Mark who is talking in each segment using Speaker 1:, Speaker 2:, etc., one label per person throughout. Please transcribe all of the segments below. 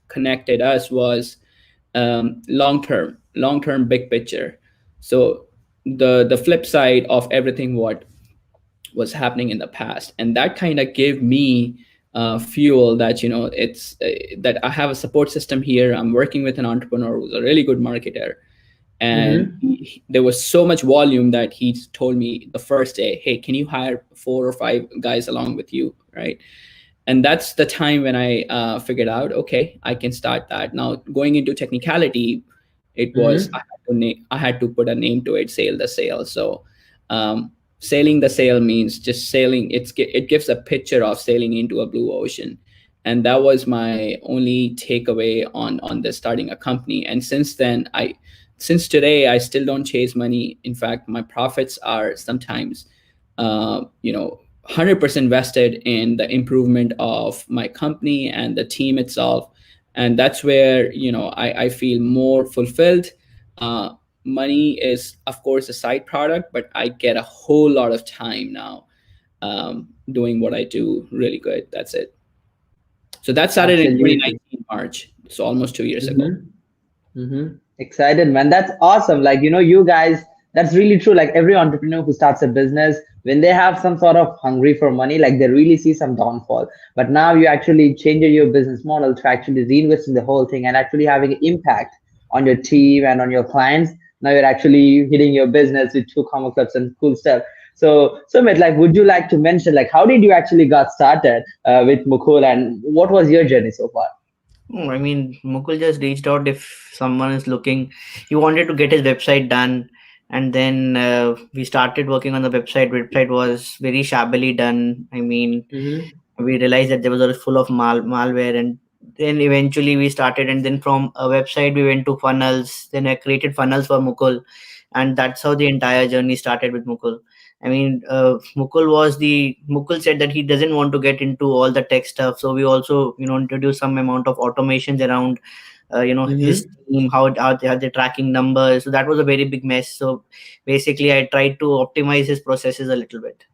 Speaker 1: connected us was long term big picture. So the flip side of everything what was happening in the past, and that kind of gave me fuel that it's that I have a support system here. I'm working with an entrepreneur who's a really good marketer, and
Speaker 2: Mm-hmm.
Speaker 1: there was so much volume that he told me the first day, hey, can you hire 4 or 5 guys along with you, right? And that's the time when I figured out, okay, I can start that. Now going into technicality, it was
Speaker 2: Mm-hmm.
Speaker 1: I had to put a name to it, sail the sail. So sailing the sail means just sailing. It gives a picture of sailing into a blue ocean, and that was my only takeaway on this starting a company. And since today I still don't chase money. In fact, my profits are sometimes uh, you know 100% vested in the improvement of my company and the team itself. And that's where I feel more fulfilled. uh, Money is of course a side product, but I get a whole lot of time now doing what I do really good. That's it. So that started in
Speaker 2: Absolutely.
Speaker 1: 2019 March, so almost 2 years ago.
Speaker 2: Mm-hmm. Mm-hmm. Excited, man. That's awesome. Like, you guys, that's really true. Like, every entrepreneur who starts a business, when they have some sort of hungry for money, like they really see some downfall. But now you actually changed your business model to actually reinvest in the whole thing and actually having an impact on your team and on your clients. Now you're actually hitting your business with two comma clubs and cool stuff. So, Sumit, like, would you like to mention, like, how did you actually got started with Mukul, and what was your journey so far?
Speaker 3: Oh, I mean, Mukul just reached out if someone is looking. He wanted to get his website done, and then we started working on the website. Website was very shabbily done. I mean,
Speaker 2: Mm-hmm.
Speaker 3: we realized that there was a full of malware, and then eventually we started. And then from a website, we went to funnels. Then I created funnels for Mukul, and that's how the entire journey started with Mukul. I mean, Mukul said that he doesn't want to get into all the tech stuff, so we also introduced some amount of automations around his
Speaker 2: Mm-hmm.
Speaker 3: team, how they're tracking numbers. So that was a very big mess. So basically, I tried to optimize his processes a little bit.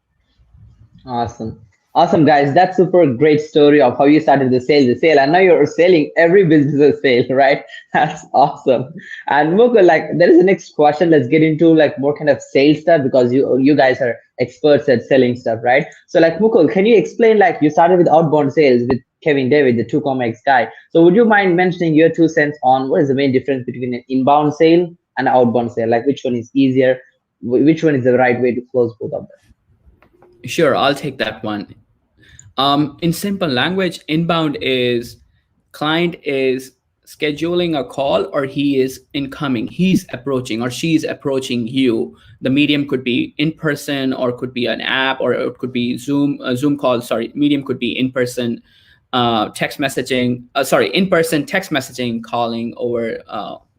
Speaker 2: Awesome. Awesome, guys. That's super great story of how you started the sale. The sale. I know you're selling every business a sale, right? That's awesome. And Mukul, like, there is the next question. Let's get into like more kind of sales stuff because you guys are experts at selling stuff, right? So, like, Mukul, can you explain, like, you started with outbound sales with Kevin David, the 2COMX guy. So would you mind mentioning your 2 cents on what is the main difference between an inbound sale and an outbound sale? Like, which one is easier? Which one is the right way to close both of them?
Speaker 1: Sure, I'll take that one. In simple language, inbound is client is scheduling a call, or he is incoming. He's approaching or she's approaching you. The medium could be in person, or could be an app, or it could be Zoom. Zoom call. Sorry, medium could be in person. Text messaging. Sorry, in person text messaging, calling over.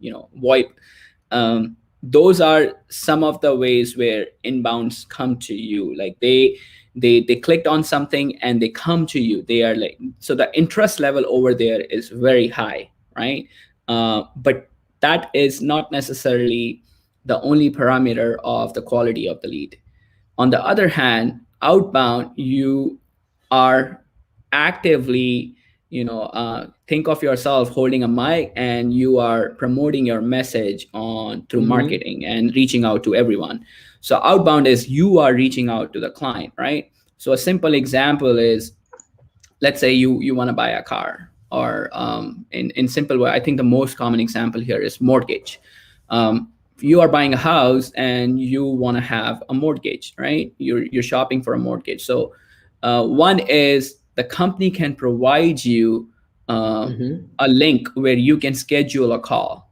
Speaker 1: VoIP. Those are some of the ways where inbounds come to you. Like they clicked on something and they come to you. They are like, so the interest level over there is very high, right? But that is not necessarily the only parameter of the quality of the lead. On the other hand, outbound, you are actively, think of yourself holding a mic, and you are promoting your message on through
Speaker 2: Mm-hmm.
Speaker 1: marketing and reaching out to everyone. So outbound is you are reaching out to the client, right? So a simple example is, let's say you want to buy a car, or in simple way, I think the most common example here is mortgage. You are buying a house and you want to have a mortgage, right? You're shopping for a mortgage. So one is the company can provide you uh,
Speaker 2: Mm-hmm.
Speaker 1: a link where you can schedule a call,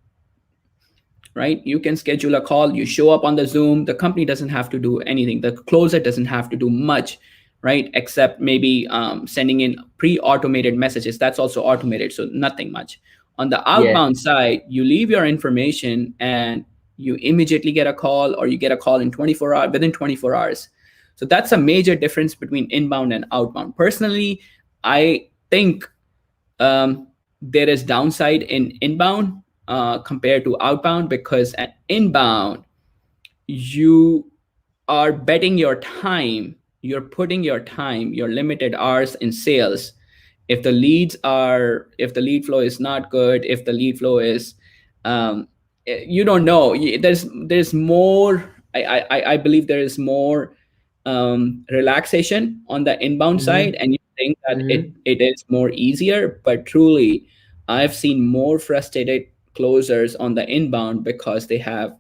Speaker 1: right? You can schedule a call, you show up on the Zoom. The company doesn't have to do anything. The closer doesn't have to do much, right? Except maybe sending in pre-automated messages. That's also automated, so nothing much. On the
Speaker 2: Yeah.
Speaker 1: outbound side, you leave your information and you immediately get a call, or you get a call in 24 hours, within 24 hours. So that's a major difference between inbound and outbound. Personally, I think there is downside in inbound compared to outbound, because at inbound you are betting your time, you're putting your time, your limited hours in sales if the if the lead flow is not good, if the lead flow is you don't know. There's more. I believe there is more relaxation on the inbound
Speaker 2: Mm-hmm.
Speaker 1: side, and you think that
Speaker 2: Mm-hmm.
Speaker 1: it is more easier, but truly I've seen more frustrated closers on the inbound because they have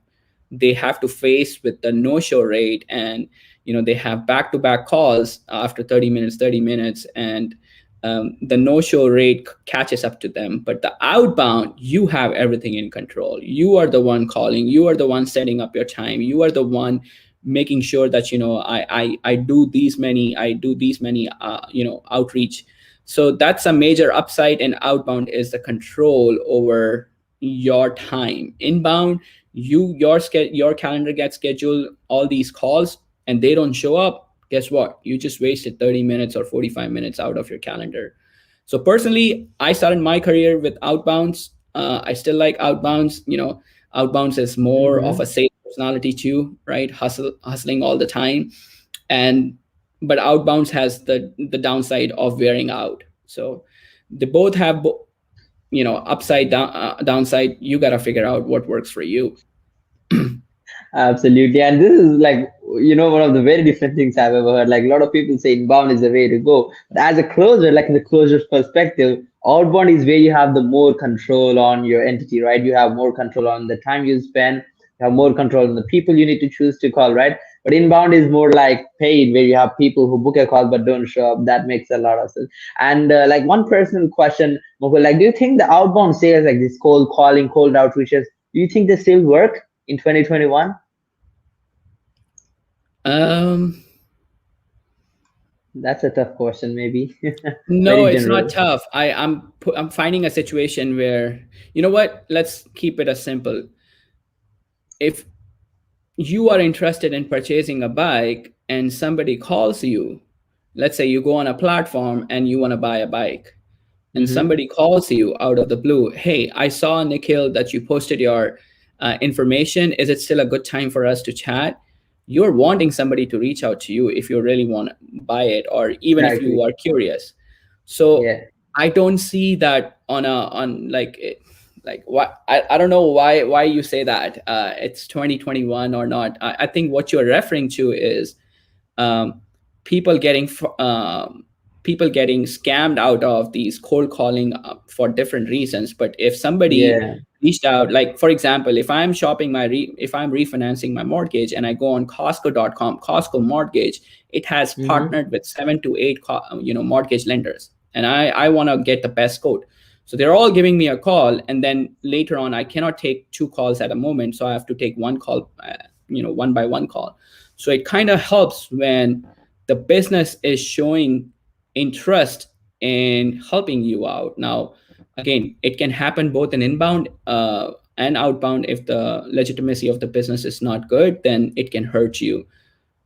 Speaker 1: to face with the no show rate, and they have back to back calls after 30 minutes, and the no show rate catches up to them. But the outbound, you have everything in control. You are the one calling, you are the one setting up your time, you are the one making sure that I do these many outreach. So that's a major upside in outbound, is the control over your time. Inbound, your calendar gets scheduled all these calls, and they don't show up. Guess what? You just wasted 30 minutes or 45 minutes out of your calendar. So personally, I started my career with outbounds. I still like outbounds. Outbounds is more of a
Speaker 2: Mm-hmm.
Speaker 1: sales personality too, right? Hustling all the time. And but outbounds has the downside of wearing out. So they both have upside down, downside. You got to figure out what works for you.
Speaker 2: Absolutely. And this is like, one of the very different things I've ever heard. Like a lot of people say inbound is the way to go. But as a closer, like in the closer's perspective, outbound is where you have the more control on your entity, right? You have more control on the time you spend, you have more control on the people you need to choose to call, right? But inbound is more like paid, where you have people who book a call but don't show up. That makes a lot of sense. And like one personal question, Mukul, like, do you think the outbound sales, like this cold calling, cold outreaches, do you think they still work in 2021?
Speaker 1: Um,
Speaker 2: That's a tough question, maybe.
Speaker 1: no,
Speaker 2: Very
Speaker 1: it's not
Speaker 2: general.
Speaker 1: tough. I'm finding a situation where, you know what? Let's keep it as simple. If you are interested in purchasing a bike and somebody calls you, let's say you go on a platform and you want to buy a bike, and
Speaker 2: Mm-hmm.
Speaker 1: somebody calls you out of the blue, hey, I saw, Nikhil, that you posted your information. Is it still a good time for us to chat? You're wanting somebody to reach out to you if you really want to buy it, or even
Speaker 2: I
Speaker 1: if you
Speaker 2: agree.
Speaker 1: are curious. So
Speaker 2: Yeah.
Speaker 1: I don't see that on like what, I don't know why you say that it's 2021 or not. I think what you're referring to is um, people getting people getting scammed out of these cold calling for different reasons. But if somebody
Speaker 2: Yeah.
Speaker 1: reached out, like for example, if I'm refinancing my mortgage and I go on Costco.com, Costco mortgage, it has
Speaker 2: Mm-hmm.
Speaker 1: partnered with 7 to 8 mortgage lenders, and I want to get the best quote. So they're all giving me a call, and then later on I cannot take two calls at a moment, so I have to take one call, one by one call. So it kind of helps when the business is showing interest in helping you out. Now, again, it can happen both in inbound and outbound. If the legitimacy of the business is not good, then it can hurt you.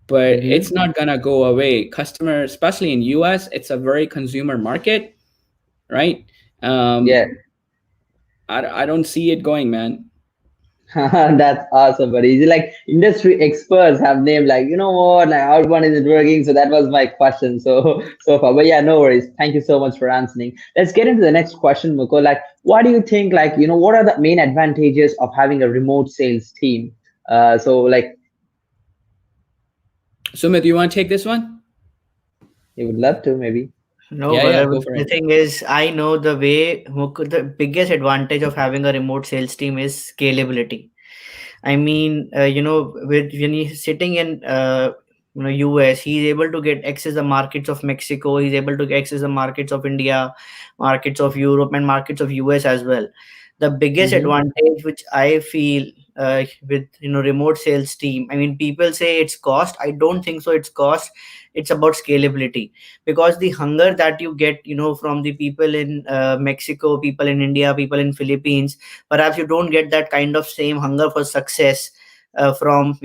Speaker 1: But
Speaker 2: Mm-hmm.
Speaker 1: it's not gonna go away. Customer, especially in US, it's a very consumer market, right?
Speaker 2: Yeah.
Speaker 1: Um, I don't see it going, man.
Speaker 2: That's awesome, buddy. It's like industry experts have named, like, what, like outbound isn't working. So that was my question so far. But yeah, no worries. Thank you so much for answering. Let's get into the next question, Mukul. Like, what do you think? Like, what are the main advantages of having a remote sales team? So like,
Speaker 1: Sumit, you want to take this one?
Speaker 2: you would love to maybe.
Speaker 3: No,
Speaker 1: Yeah, yeah,
Speaker 3: brother.
Speaker 1: go
Speaker 3: But
Speaker 1: for
Speaker 3: the
Speaker 1: it.
Speaker 3: thing is, I know the way the biggest advantage of having a remote sales team is scalability. I mean, with when he's sitting in US, he's able to get access the markets of Mexico. He's able to access the markets of India, markets of Europe, and markets of US as well. The biggest
Speaker 2: Mm-hmm.
Speaker 3: advantage, which I feel with remote sales team, I mean, people say it's cost. I don't think so. It's cost. It's about scalability, because the hunger that you get, from the people in Mexico, people in India, people in Philippines, perhaps you don't get that kind of same hunger for success from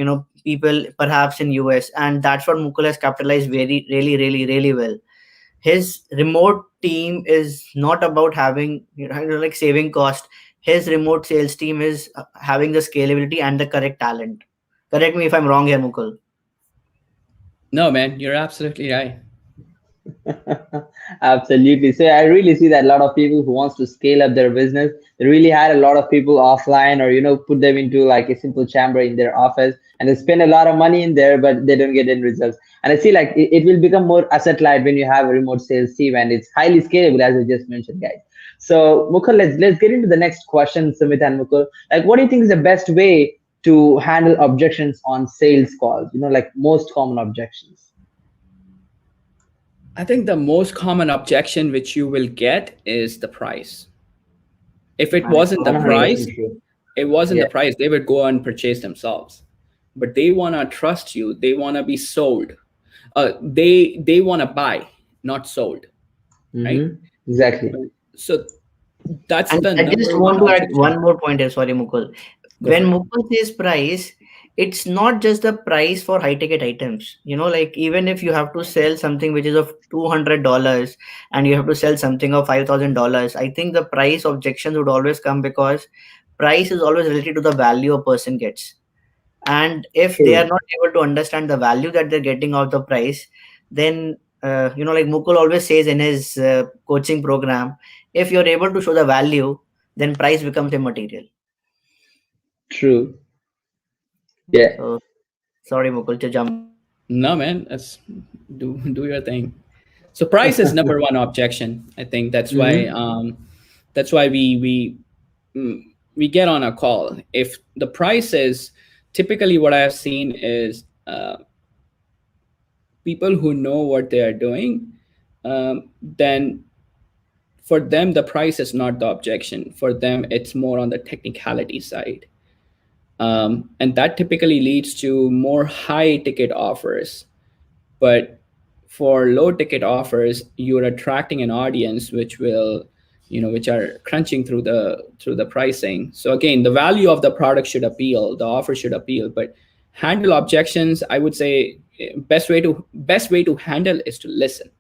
Speaker 3: people perhaps in US, and that's what Mukul has capitalized very really really really well. His remote team is not about having like saving cost. His remote sales team is having the scalability and the correct talent. Correct me if I'm wrong here, Mukul.
Speaker 1: No, man, you're absolutely right.
Speaker 2: Absolutely. So I really see that a lot of people who wants to scale up their business, they really had a lot of people offline or put them into like a simple chamber in their office and they spend a lot of money in there, but they don't get any results. And I see like it will become more asset light when you have a remote sales team and it's highly scalable as I just mentioned, guys. So Mukul, let's get into the next question, Sumit and Mukul. Like what do you think is the best way to handle objections on sales calls? Like most common objections.
Speaker 1: I think the most common objection which you will get is the price. If it
Speaker 2: That's
Speaker 1: wasn't the price,
Speaker 2: 100% true.
Speaker 1: it wasn't
Speaker 2: Yeah,
Speaker 1: the price, they would go and purchase themselves. But they want to trust you. They want to be sold. They want to buy, not sold, right?
Speaker 2: exactly.
Speaker 1: So that's
Speaker 3: And
Speaker 1: the
Speaker 3: I just
Speaker 1: number
Speaker 3: want
Speaker 1: one
Speaker 3: to add
Speaker 1: objection.
Speaker 3: one more point here. Sorry, Mukul.
Speaker 1: Go for
Speaker 3: When
Speaker 1: it.
Speaker 3: Mukul says price, it's not just the price for high ticket items. Like even if you have to sell something which is of $200 and you have to sell something of $5,000, I think the price objections would always come because price is always related to the value a person gets. And if they are
Speaker 2: True.
Speaker 3: not able to understand the value that they're getting out of the price, then like Mukul always says in his coaching program, if you're able to show the value, then price becomes immaterial.
Speaker 2: True. Yeah.
Speaker 3: So sorry, Mukul, to jump in.
Speaker 1: No, man, let's do your thing. So price is number one objection. I think
Speaker 2: Mm-hmm.
Speaker 1: that's why we get on a call. If the price is typically what I have seen is people who know what they are doing, then for them the price is not the objection. For them, it's more on the technicality side, and that typically leads to more high ticket offers. But for low ticket offers, you're attracting an audience which will, which are crunching through the pricing. So again, the value of the product should appeal, the offer should appeal, but handle objections, I would say best way to handle is to listen.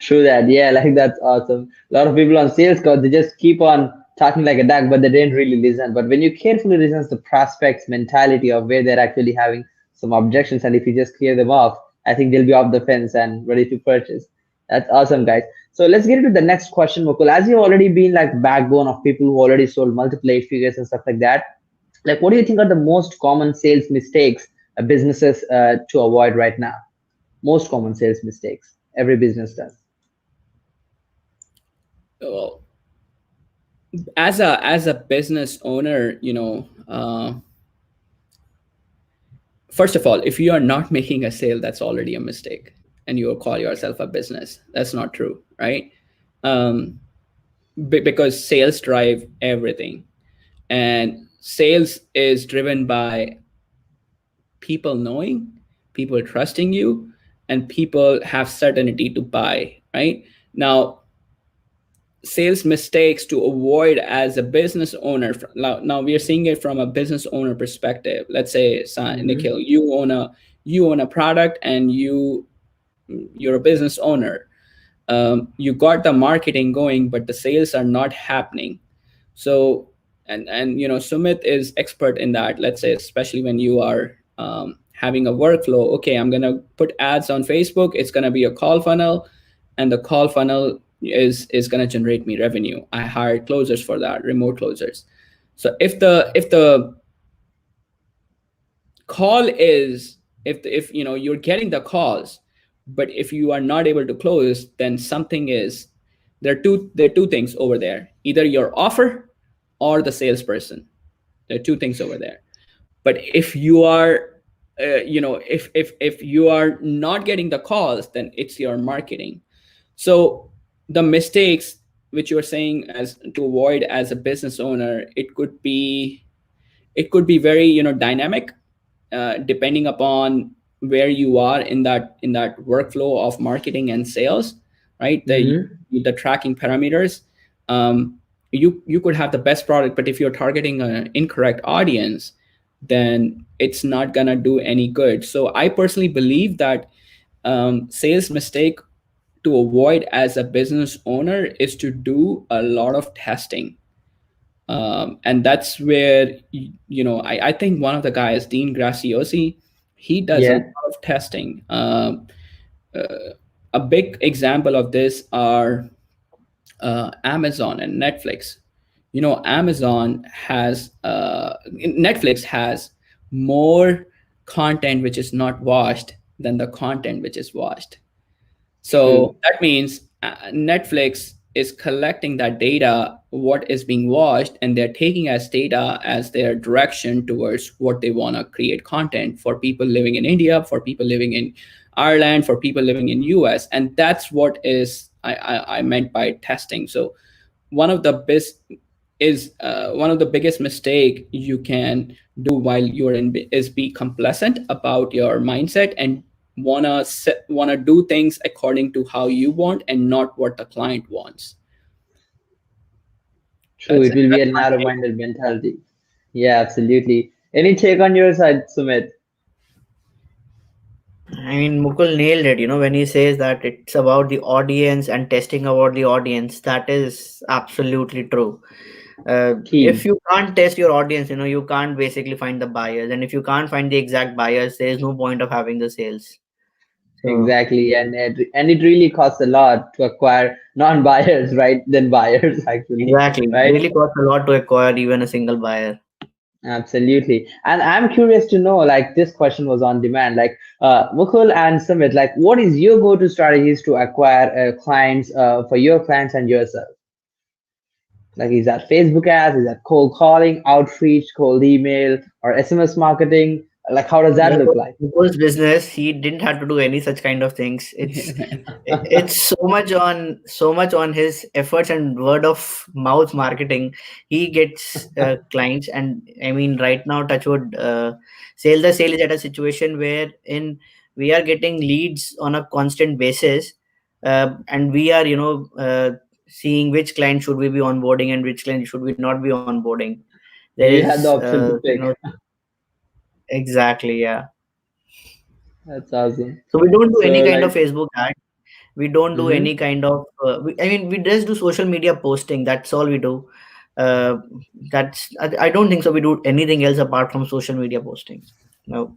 Speaker 2: True that. Yeah, like that's awesome. A lot of people on sales calls, they just keep on talking like a duck, but they didn't really listen. But when you carefully listen to the prospect's mentality of where they're actually having some objections, and if you just clear them off, I think they'll be off the fence and ready to purchase. That's awesome, guys. So let's get into the next question, Mukul. As you've already been like backbone of people who already sold multiple eight figures and stuff like that, like what do you think are the most common sales mistakes businesses to avoid right now? Most common sales mistakes every business does.
Speaker 1: Well, as a business owner, first of all, if you are not making a sale, that's already a mistake, and you will call yourself a business. That's not true, right? Um, because sales drive everything, and sales is driven by people knowing, people trusting you, and people have certainty to buy. Right now, sales mistakes to avoid as a business owner. Now we are seeing it from a business owner perspective. Let's say,
Speaker 2: Mm-hmm.
Speaker 1: Nikhil, you own a product, and you're a business owner. You got the marketing going, but the sales are not happening. So, and Sumit is expert in that. Let's say, especially when you are having a workflow. Okay, I'm gonna put ads on Facebook. It's gonna be a call funnel, and the call funnel is gonna generate me revenue. I hired closers for that, remote closers. So if the call is, if you're getting the calls, but if you are not able to close, then something is, there are two things over there: either your offer or the salesperson. There are two things over there. But if you are if you are not getting the calls, then it's your marketing. So the mistakes which you are saying as to avoid as a business owner, it could be very dynamic, depending upon where you are in that workflow of marketing and sales, right?
Speaker 2: Mm-hmm.
Speaker 1: The tracking parameters. You could have the best product, but if you're targeting an incorrect audience, then it's not gonna do any good. So I personally believe that sales mistake to avoid as a business owner is to do a lot of testing. And that's where I think one of the guys, Dean Graciosi, He does a
Speaker 2: Yeah.
Speaker 1: lot of testing. A big example of this are Amazon and Netflix. You know, Netflix has more content which is not watched than the content which is watched. So
Speaker 2: True.
Speaker 1: that means Netflix is collecting that data, what is being watched, and they're taking as data as their direction towards what they want to create content for people living in India, for people living in Ireland, for people living in US. And that's what is I meant by testing. So one of the best is one of the biggest mistake you can do while you're in is be complacent about your mindset and wanna do things according to how you want and not what the client wants.
Speaker 2: True.
Speaker 1: That's
Speaker 2: It
Speaker 1: it.
Speaker 2: will be
Speaker 1: That's
Speaker 2: a
Speaker 1: my take.
Speaker 2: narrow-minded mentality. Yeah, absolutely. Any take on your side, Sumit?
Speaker 3: I mean, Mukul nailed it. When he says that it's about the audience and testing about the audience, that is absolutely true. If
Speaker 2: Key.
Speaker 3: you can't test your audience, you can't basically find the buyers, and if you can't find the exact buyers, there is no point of having the sales. So
Speaker 2: Exactly, and it really costs a lot to acquire non-buyers, right? Than buyers, actually,
Speaker 3: exactly, it
Speaker 2: right?
Speaker 3: really costs a lot to acquire even a single buyer.
Speaker 2: Absolutely. And I'm curious to know, like, this question was on demand. Like, Mukul and Sumit, like, what is your go-to strategies to acquire clients for your clients and yourself? Like, is that Facebook ads? Is that cold calling, outreach, cold email, or SMS marketing? Like, how does that look like?
Speaker 3: Mukul's business, he didn't have to do any such kind of things. It's so much on his efforts and word of mouth marketing. He gets clients, and I mean, right now, touchwood, sale is at a situation where in we are getting leads on a constant basis, and we are seeing which client should we be onboarding and which client should we not be onboarding. There
Speaker 2: You had the
Speaker 3: is
Speaker 2: option to pick.
Speaker 3: exactly, yeah.
Speaker 2: That's awesome.
Speaker 3: So we don't do
Speaker 2: So,
Speaker 3: any kind
Speaker 2: like,
Speaker 3: of Facebook ad. We don't do
Speaker 2: mhm.
Speaker 3: any kind of. I mean, we just do social media posting. That's all we do. Uh, I don't think so. We do anything else apart from social media posting. No.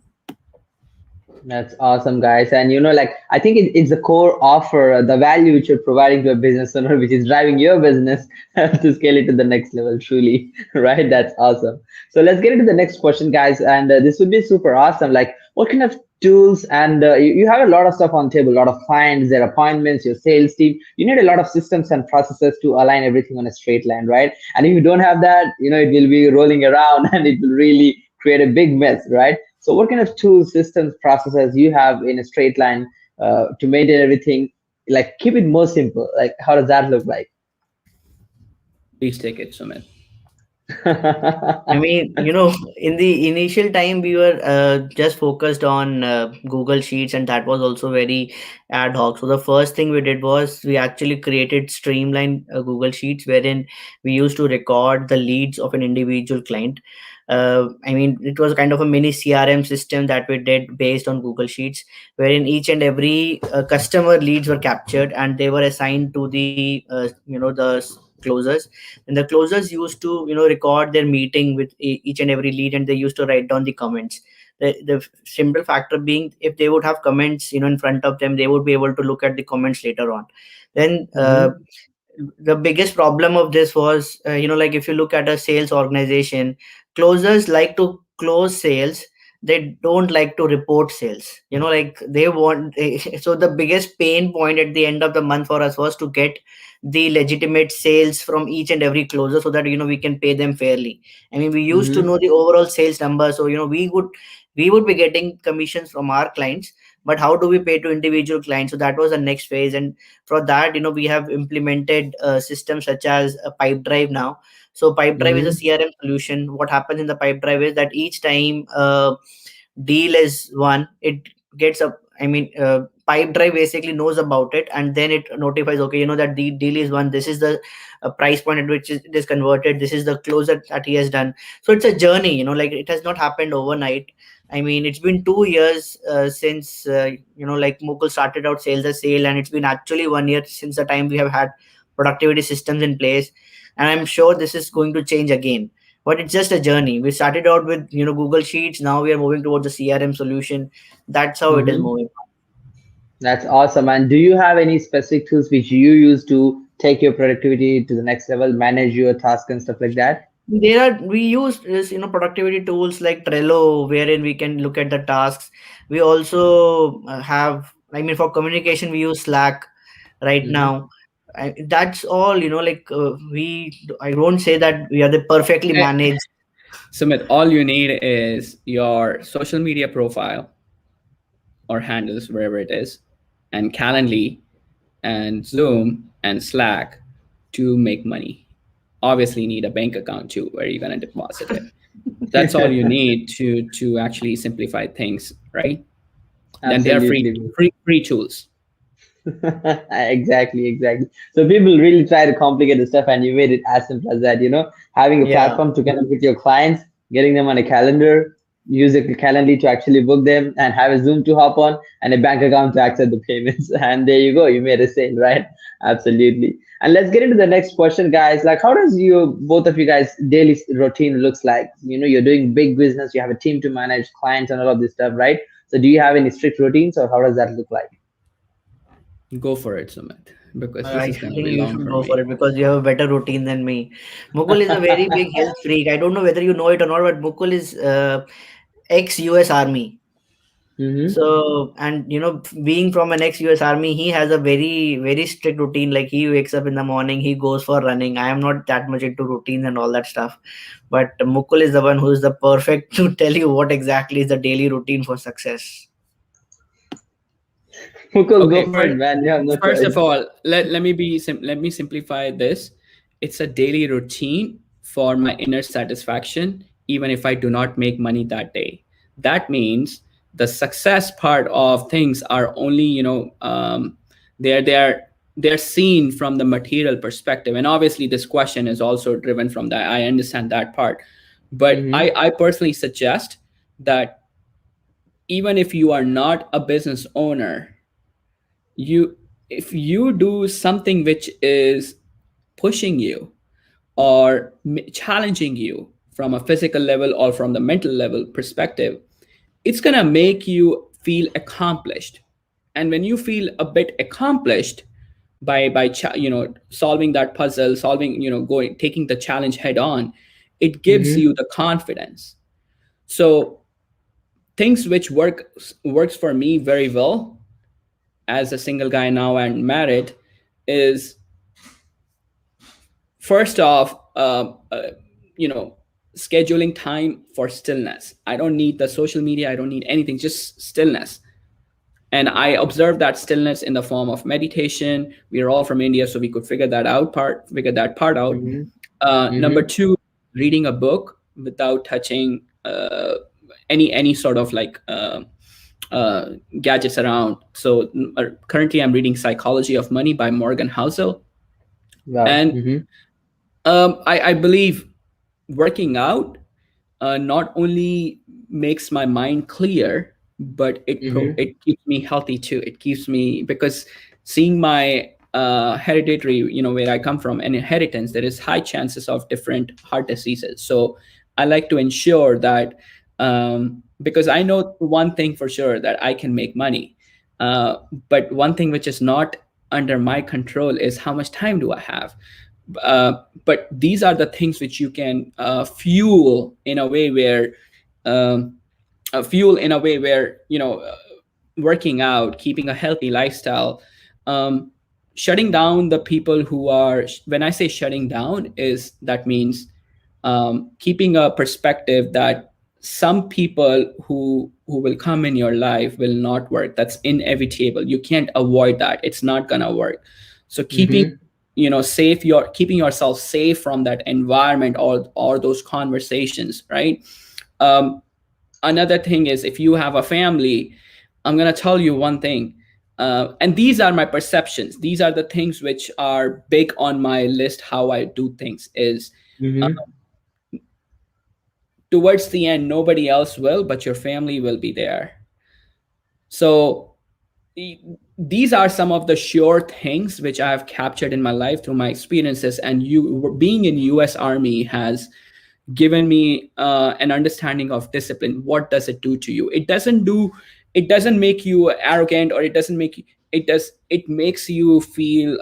Speaker 2: That's awesome, guys. And like I think it's the core offer, the value which you're providing to a business owner, which is driving your business to scale it to the next level. Truly, right? That's awesome. So let's get into the next question, guys. And this would be super awesome. Like, what kind of tools? And you have a lot of stuff on the table, a lot of clients, their appointments, your sales team. You need a lot of systems and processes to align everything on a straight line, right? And if you don't have that, it will be rolling around and it will really create a big mess, right? So what kind of tools, systems, processes you have in a straight line to maintain everything? Like keep it more simple. Like how does that look like?
Speaker 1: Please take it, Sumit.
Speaker 3: I mean, in the initial time, we were just focused on Google Sheets, and that was also very ad hoc. So the first thing we did was we actually created Streamline Google Sheets, wherein we used to record the leads of an individual client. I mean, it was kind of a mini CRM system that we did based on Google Sheets, wherein each and every customer leads were captured and they were assigned to the the closers, and the closers used to record their meeting with each and every lead, and they used to write down the comments. The simple factor being, if they would have comments in front of them, they would be able to look at the comments later on. Then
Speaker 2: Hmm.
Speaker 3: the biggest problem of this was like if you look at a sales organization, closers like to close sales, they don't like to report sales, like they want so the biggest pain point at the end of the month for us was to get the legitimate sales from each and every closer, so that we can pay them fairly. I mean, we used to
Speaker 2: Hmm.
Speaker 3: know the overall sales number, so we would be getting commissions from our clients, but how do we pay to individual clients? So that was the next phase, and for that, we have implemented systems such as a pipe drive now. So pipe drive is a
Speaker 2: Hmm.
Speaker 3: CRM solution. What happens in the pipe drive is that each time deal is won, it gets up. I mean, pipe drive basically knows about it, and then it notifies, okay, that the deal is won. This is the price point at which it is converted. This is the close that he has done. So it's a journey, like it has not happened overnight. I mean, it's been 2 years since like Mukul started out sales as sale, and it's been actually 1 year since the time we have had productivity systems in place, and I'm sure this is going to change again. but it's just a journey. We started out with Google Sheets. Now we are moving towards the CRM solution. That's how it is
Speaker 2: Mm-hmm.
Speaker 3: moving.
Speaker 2: That's awesome. And do you have any specific tools which you use to take your productivity to the next level, manage your task and stuff like that?
Speaker 3: We use this productivity tools like Trello, wherein we can look at the tasks. We also have, I mean, for communication we use Slack right
Speaker 2: Mm-hmm.
Speaker 3: now. That's all, like I won't say that we are the perfectly
Speaker 1: Eh,
Speaker 3: managed.
Speaker 1: Sumit, all you need is your social media profile or handles, wherever it is, and Calendly and Zoom and Slack to make money. Obviously, you need a bank account too, where you're gonna deposit it. That's all you need to actually simplify things, right? Then they are
Speaker 2: Absolutely.
Speaker 1: free tools.
Speaker 2: Exactly, exactly. So people really try to complicate the stuff, and you made it as simple as that. Having a
Speaker 3: Yeah.
Speaker 2: platform to connect with your clients, getting them on a calendar, use a Calendly to actually book them, and have a Zoom to hop on, and a bank account to accept the payments. And there you go, you made a sale, right? Absolutely. And let's get into the next question, guys. Like, how does you both of you guys daily routine looks like? You're doing big business, you have a team to manage, clients, and all of this stuff, right? So, do you have any strict routines, or how does that look like?
Speaker 1: Go for it, Sumit, because this
Speaker 3: I
Speaker 1: is gonna
Speaker 3: think
Speaker 1: be
Speaker 3: you
Speaker 1: long
Speaker 3: should
Speaker 1: for
Speaker 3: go for
Speaker 1: me.
Speaker 3: it because you have a better routine than me. Mukul is a very big health freak. I don't know whether you know it or not, but Mukul is ex-US Army.
Speaker 2: Mm-hmm.
Speaker 3: So, and being from an ex-US Army, he has a very, very strict routine. Like he wakes up in the morning, he goes for running. I am not that much into routines and all that stuff. But Mukul is the one who is the perfect to tell you what exactly is the daily routine for success.
Speaker 2: Mukul,
Speaker 1: Okay,
Speaker 2: go for it, man. You have no
Speaker 1: first of
Speaker 2: choice.
Speaker 1: all, let me simplify this. It's a daily routine for my inner satisfaction, even if I do not make money that day. That means the success part of things are only, they're seen from the material perspective. And obviously this question is also driven from that. I understand that part. But
Speaker 2: Mm-hmm.
Speaker 1: I personally suggest that even if you are not a business owner, you if you do something which is pushing you or challenging you from a physical level or from the mental level perspective, it's going to make you feel accomplished. And when you feel a bit accomplished by solving that puzzle, solving, going taking the challenge head on, it gives
Speaker 2: Mm-hmm.
Speaker 1: you the confidence. So things which works for me very well as a single guy now and married is, first off, you know scheduling time for stillness. I don't need the social media, I don't need anything, just stillness. And I observe that stillness in the form of meditation. We are all from India, so we could figure that part out.
Speaker 2: Mm-hmm.
Speaker 1: Number
Speaker 2: Mm-hmm.
Speaker 1: two, reading a book without touching any sort of like gadgets around. So currently I'm reading Psychology of Money by Morgan Housel.
Speaker 2: Wow.
Speaker 1: And
Speaker 2: Mm-hmm.
Speaker 1: I believe working out not only makes my mind clear, but
Speaker 2: Mm-hmm.
Speaker 1: it keeps me healthy too. It keeps me, because seeing my hereditary, where I come from, and inheritance, there is high chances of different heart diseases. So I like to ensure that, because I know one thing for sure, that I can make money, but one thing which is not under my control is how much time do I have. But these are the things which you can fuel in a way where, um, working out, keeping a healthy lifestyle, um, shutting down the people who are, when I say shutting down, is that means keeping a perspective that some people who will come in your life will not work. That's inevitable. You can't avoid that. It's not gonna work. So keeping,
Speaker 2: Mm-hmm.
Speaker 1: keeping yourself safe from that environment or those conversations, right? um, Another thing is, if you have a family, I'm going to tell you one thing, and these are my perceptions, these are the things which are big on my list, how I do things is, uh,
Speaker 2: Mm-hmm.
Speaker 1: towards the end nobody else will, but your family will be there. So e- these are some of the sure things which I have captured in my life through my experiences. And you being in US Army has given me an understanding of discipline. What does it do to you? It doesn't make you arrogant, or it doesn't make you, it makes you feel,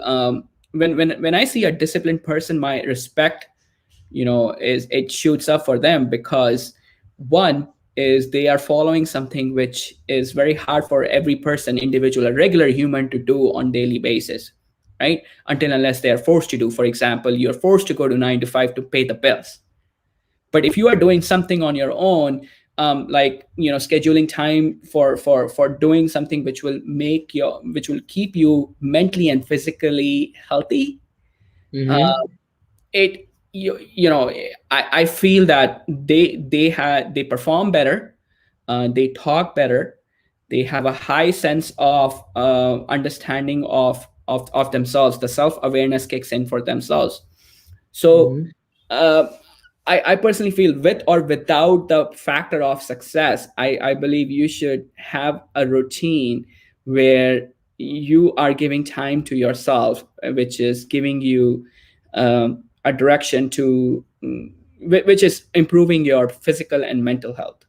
Speaker 1: when I see a disciplined person, my respect, is, it shoots up for them, because one is they are following something which is very hard for every person, individual, a regular human to do on daily basis, right? Until unless they are forced to do. For example, you're forced to go to 9 to 5 to pay the bills. But if you are doing something on your own, like, scheduling time for doing something which will which will keep you mentally and physically healthy,
Speaker 2: Mm-hmm.
Speaker 1: uh, it you know I feel that they perform better, they talk better, they have a high sense of understanding of themselves. The self-awareness kicks in for themselves. So
Speaker 2: Mm-hmm.
Speaker 1: uh, I personally feel, with or without the factor of success, I believe you should have a routine where you are giving time to yourself, which is giving you a direction to, which is improving your physical and mental health.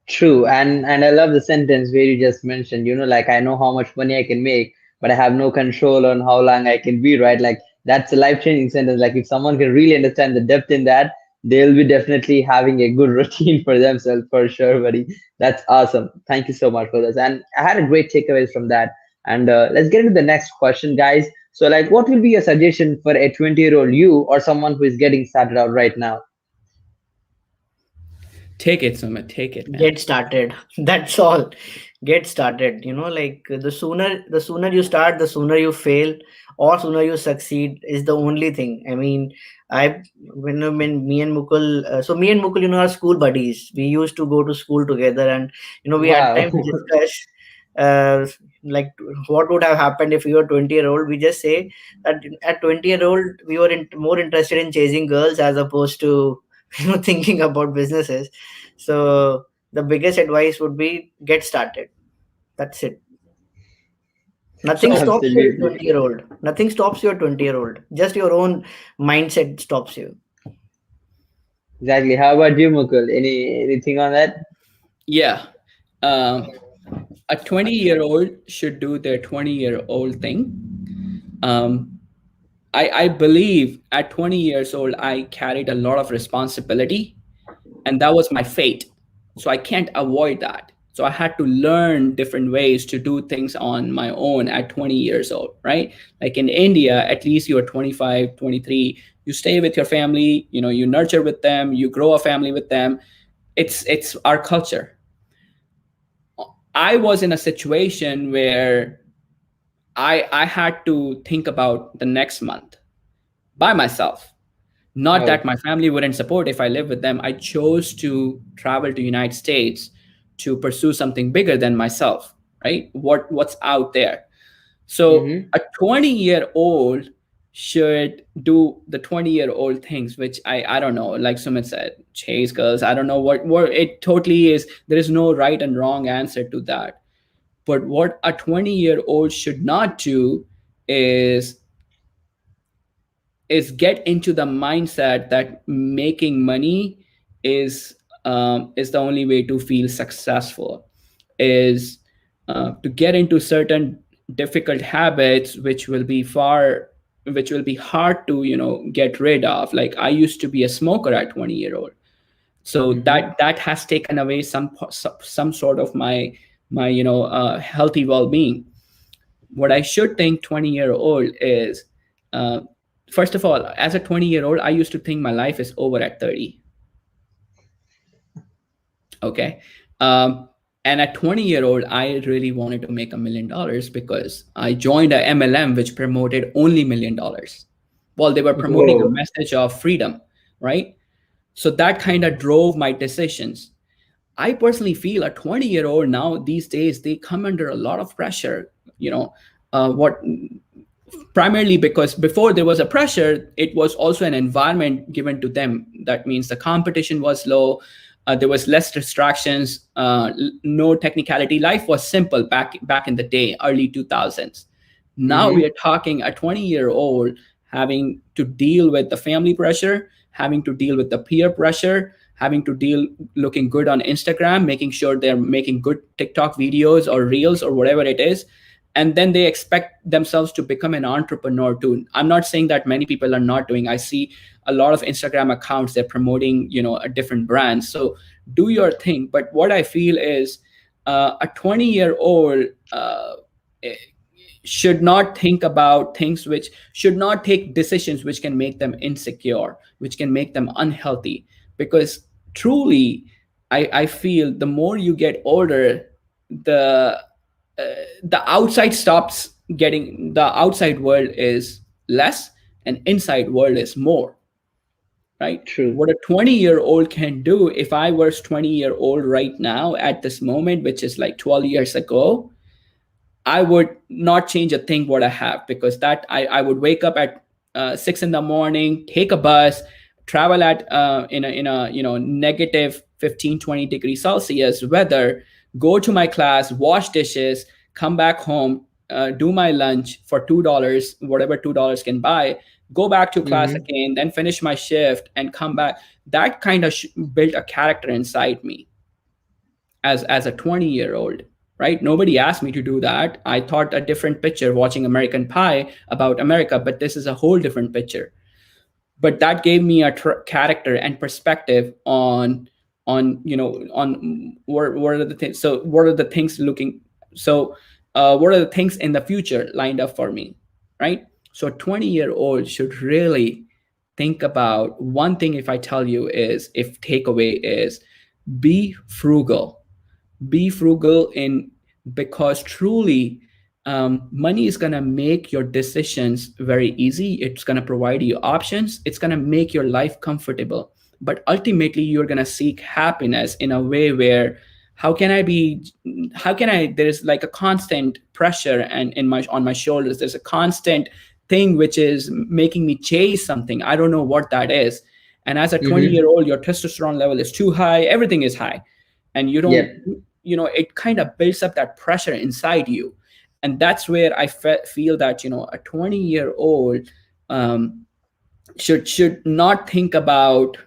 Speaker 2: True, and I love the sentence where you just mentioned, like I know how much money I can make, but I have no control on how long I can be, right? Like that's a life-changing sentence. Like if someone can really understand the depth in that, they'll be definitely having a good routine for themselves for sure, buddy. That's awesome. Thank you so much for this. And I had a great takeaways from that. And let's get into the next question, guys. So, like, what will be your suggestion for a 20-year-old you or someone who is getting started out right now?
Speaker 1: Take it, Sumit. Take it, man.
Speaker 3: Get started. That's all. Get started. Like the sooner you start, the sooner you fail, or sooner you succeed is the only thing. I mean, I when me and Mukul, so me and Mukul, are school buddies. We used to go to school together, and we had
Speaker 2: Wow.
Speaker 3: time to discuss. Uh, like what would have happened if we were 20-year-old. We just say that at 20-year-old we were more interested in chasing girls as opposed to thinking about businesses. So the biggest advice would be get started. That's it. Nothing
Speaker 1: So
Speaker 3: stops you at
Speaker 2: Absolutely.
Speaker 3: 20-year-old. Nothing stops you at 20-year-old. Just your own mindset stops you.
Speaker 2: Exactly. How about you, Mukul? Anything on that?
Speaker 1: yeah, um, a 20-year-old should do their 20-year-old thing. um, I believe at 20 years old, I carried a lot of responsibility, and that was my fate. So I can't avoid that. So I had to learn different ways to do things on my own at 20 years old, right? Like in India, at least you are 25, 23, you stay with your family, you nurture with them, you grow a family with them. It's our culture. I was in a situation where I had to think about the next month by myself. Not that
Speaker 2: Oh.
Speaker 1: my family wouldn't support if I live with them. I chose to travel to United States to pursue something bigger than myself, right? What's out there. So
Speaker 2: Mm-hmm.
Speaker 1: a 20-year-old should do the 20-year-old things, which I don't know, like Sumit said, chase girls. I don't know what it totally is. There is no right and wrong answer to that. But what a 20-year-old should not do is get into the mindset that making money is the only way to feel successful. Is to get into certain difficult habits which will be hard to get rid of. Like I used to be a smoker at 20-year-old, so
Speaker 2: Mm-hmm.
Speaker 1: that has taken away some sort of my healthy well-being. What I should think 20-year-old is, uh, first of all, as a 20-year-old, I used to think my life is over at 30. Okay. And at 20-year-old, I really wanted to make $1 million because I joined a MLM which promoted only $1 million. Well, they were promoting a
Speaker 2: Whoa.
Speaker 1: message of freedom, right? So that kind of drove my decisions. I personally feel a 20-year-old now these days, they come under a lot of pressure. What primarily because before there was a pressure, it was also an environment given to them. That means the competition was low, there was less distractions, no technicality. Life was simple back in the day, early 2000s. Now we
Speaker 2: Mm-hmm.
Speaker 1: are talking a 20-year-old having to deal with the family pressure, having to deal with the peer pressure, having to deal looking good on Instagram, making sure they're making good TikTok videos or reels or whatever it is. And then they expect themselves to become an entrepreneur too. I'm not saying that many people are not doing. I see a lot of Instagram accounts, they're promoting, a different brand. So do your thing. But what I feel is a 20-year-old should not think about things which should not take decisions which can make them insecure, which can make them unhealthy. Because truly, I feel the more you get older, the the outside stops getting, the outside world is less and inside world is more, right?
Speaker 2: True.
Speaker 1: What a 20-year-old can do, if I was 20-year-old right now at this moment, which is like 12 years ago, I would not change a thing what I have, because that I would wake up at 6 in the morning, take a bus, travel at in a negative 15 20 degrees Celsius weather, go to my class, wash dishes, come back home, do my lunch for $2, whatever $2 can buy, go back to class
Speaker 2: Mm-hmm.
Speaker 1: again, then finish my shift and come back. That kind of built a character inside me as a 20-year-old, right? Nobody asked me to do that. I thought a different picture watching American Pie about America, but this is a whole different picture. But that gave me a character and perspective on what are the things. So what are the things looking, so what are the things in the future lined up for me, right? So a 20-year-old should really think about one thing. If I tell you is, if takeaway is, be frugal. Be frugal in, because truly money is going to make your decisions very easy. It's going to provide you options. It's going to make your life comfortable. But ultimately, you're going to seek happiness in a way where, how can I, there's like a constant pressure and on my shoulders. There's a constant thing which is making me chase something. I don't know what that is. And as a
Speaker 2: Mm-hmm.
Speaker 1: 20-year-old, your testosterone level is too high. Everything is high. And you don't,
Speaker 2: Yep.
Speaker 1: it kind of builds up that pressure inside you. And that's where I feel that, a 20-year-old should not think about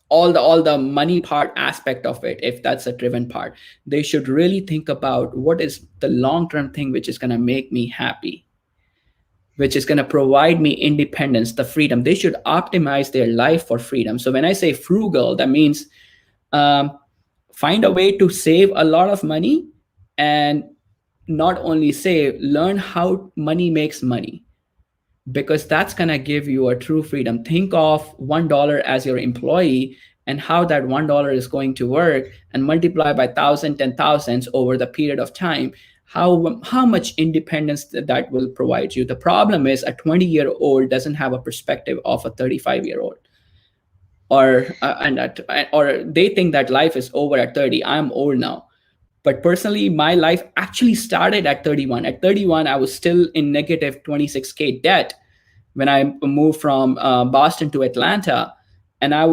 Speaker 1: all the money part aspect of it. If that's a driven part, they should really think about what is the long-term thing which is going to make me happy, which is going to provide me independence, the freedom. They should optimize their life for freedom. So when I say frugal, that means find a way to save a lot of money, and not only save, learn how money makes money, because that's going to give you a true freedom. Think of $1 as your employee, and how that $1 is going to work, and multiply by 1,000, 10,000s over the period of time. How much independence that will provide you. The problem is a 20-year-old doesn't have a perspective of a 35-year-old, or they think that life is over at 30. I'm old now. But personally, my life actually started at 31. At 31, I was still in negative 26K debt when I moved from Boston to Atlanta. And I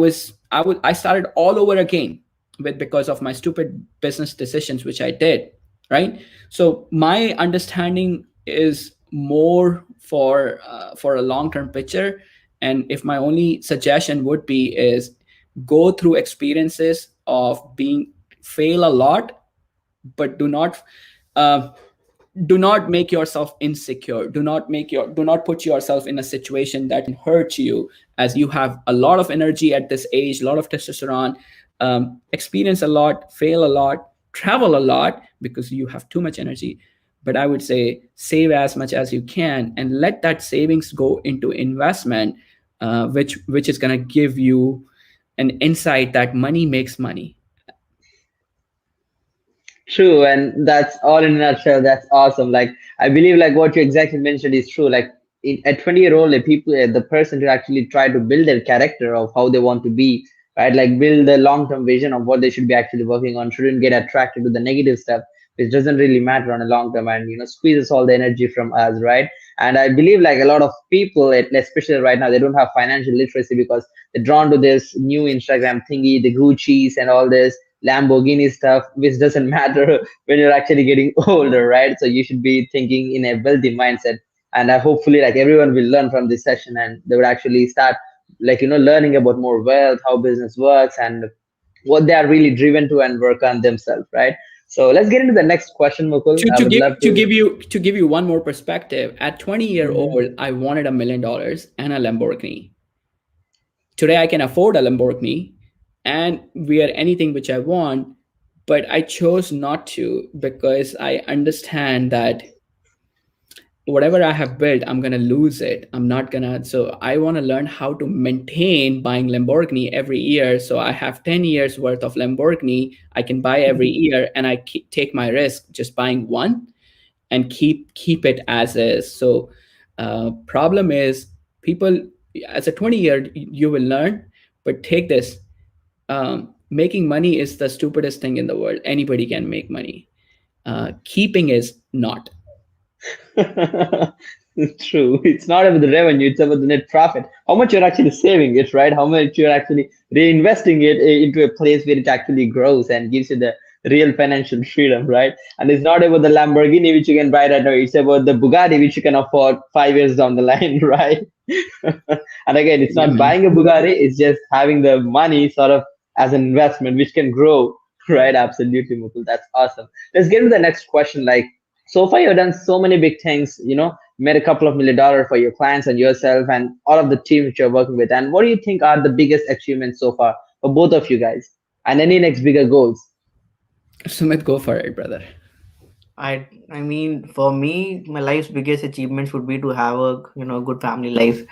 Speaker 1: started all over again because of my stupid business decisions, which I did, right? So my understanding is more for a long-term picture. And if my only suggestion would be is, go through experiences of being fail a lot, but do not make yourself insecure. Do not put yourself in a situation that hurts you, as you have a lot of energy at this age, a lot of testosterone. Experience a lot, fail a lot, travel a lot, because you have too much energy. But I would say, save as much as you can, and let that savings go into investment, which is going to give you an insight that money makes money.
Speaker 2: True, and that's all in a nutshell. That's awesome. Like, I believe like what you exactly mentioned is true. Like at 20-year-old, the people, the person to actually try to build their character of how they want to be, right? Like build the long-term vision of what they should be actually working on. Shouldn't get attracted to the negative stuff, which doesn't really matter on a long term, and squeezes all the energy from us, right? And I believe like a lot of people, especially right now, they don't have financial literacy because they're drawn to this new Instagram thingy, the Gucci's and all this Lamborghini stuff, which doesn't matter when you're actually getting older, right? So you should be thinking in a wealthy mindset. And hopefully, like everyone will learn from this session, and they would actually start like learning about more wealth, how business works, and what they are really driven to and work on themselves, right? So let's get into the next question, Mukul.
Speaker 1: to,
Speaker 2: I
Speaker 1: to
Speaker 2: would
Speaker 1: give
Speaker 2: love
Speaker 1: to
Speaker 2: to.
Speaker 1: give you to give you one more perspective, at 20-year
Speaker 2: Mhm.
Speaker 1: old, I wanted $1 million and a Lamborghini. Today I can afford a Lamborghini and wear anything which I want, but I chose not to because I understand that whatever I have built, I'm gonna lose it. I'm not gonna. So I want to learn how to maintain buying Lamborghini every year. So I have 10 years worth of Lamborghini I can buy every year, and I take my risk just buying one and keep it as is. So problem is, people, as a 20-year you will learn, but take this. Making money is the stupidest thing in the world. Anybody can make money. Keeping is not.
Speaker 2: True. It's not about the revenue, it's about the net profit. How much you're actually saving it, right? How much you're actually reinvesting it into a place where it actually grows and gives you the real financial freedom, right? And it's not about the Lamborghini which you can buy right now, it's about the Bugatti which you can afford 5 years down the line, right? And again, it's
Speaker 1: Yeah,
Speaker 2: not
Speaker 1: man.
Speaker 2: buying a Bugatti, it's just having the money sort of as an investment which can grow, right? Absolutely, Mukul. That's awesome. Let's get to the next question. Like, so far you've done so many big things, made a couple of $1 million for your clients and yourself and all of the team which you're working with. And what do you think are the biggest achievements so far for both of you guys, and any next bigger goals?
Speaker 1: Sumit, go for it, brother.
Speaker 3: I mean, for me, my life's biggest achievements would be to have a good family life,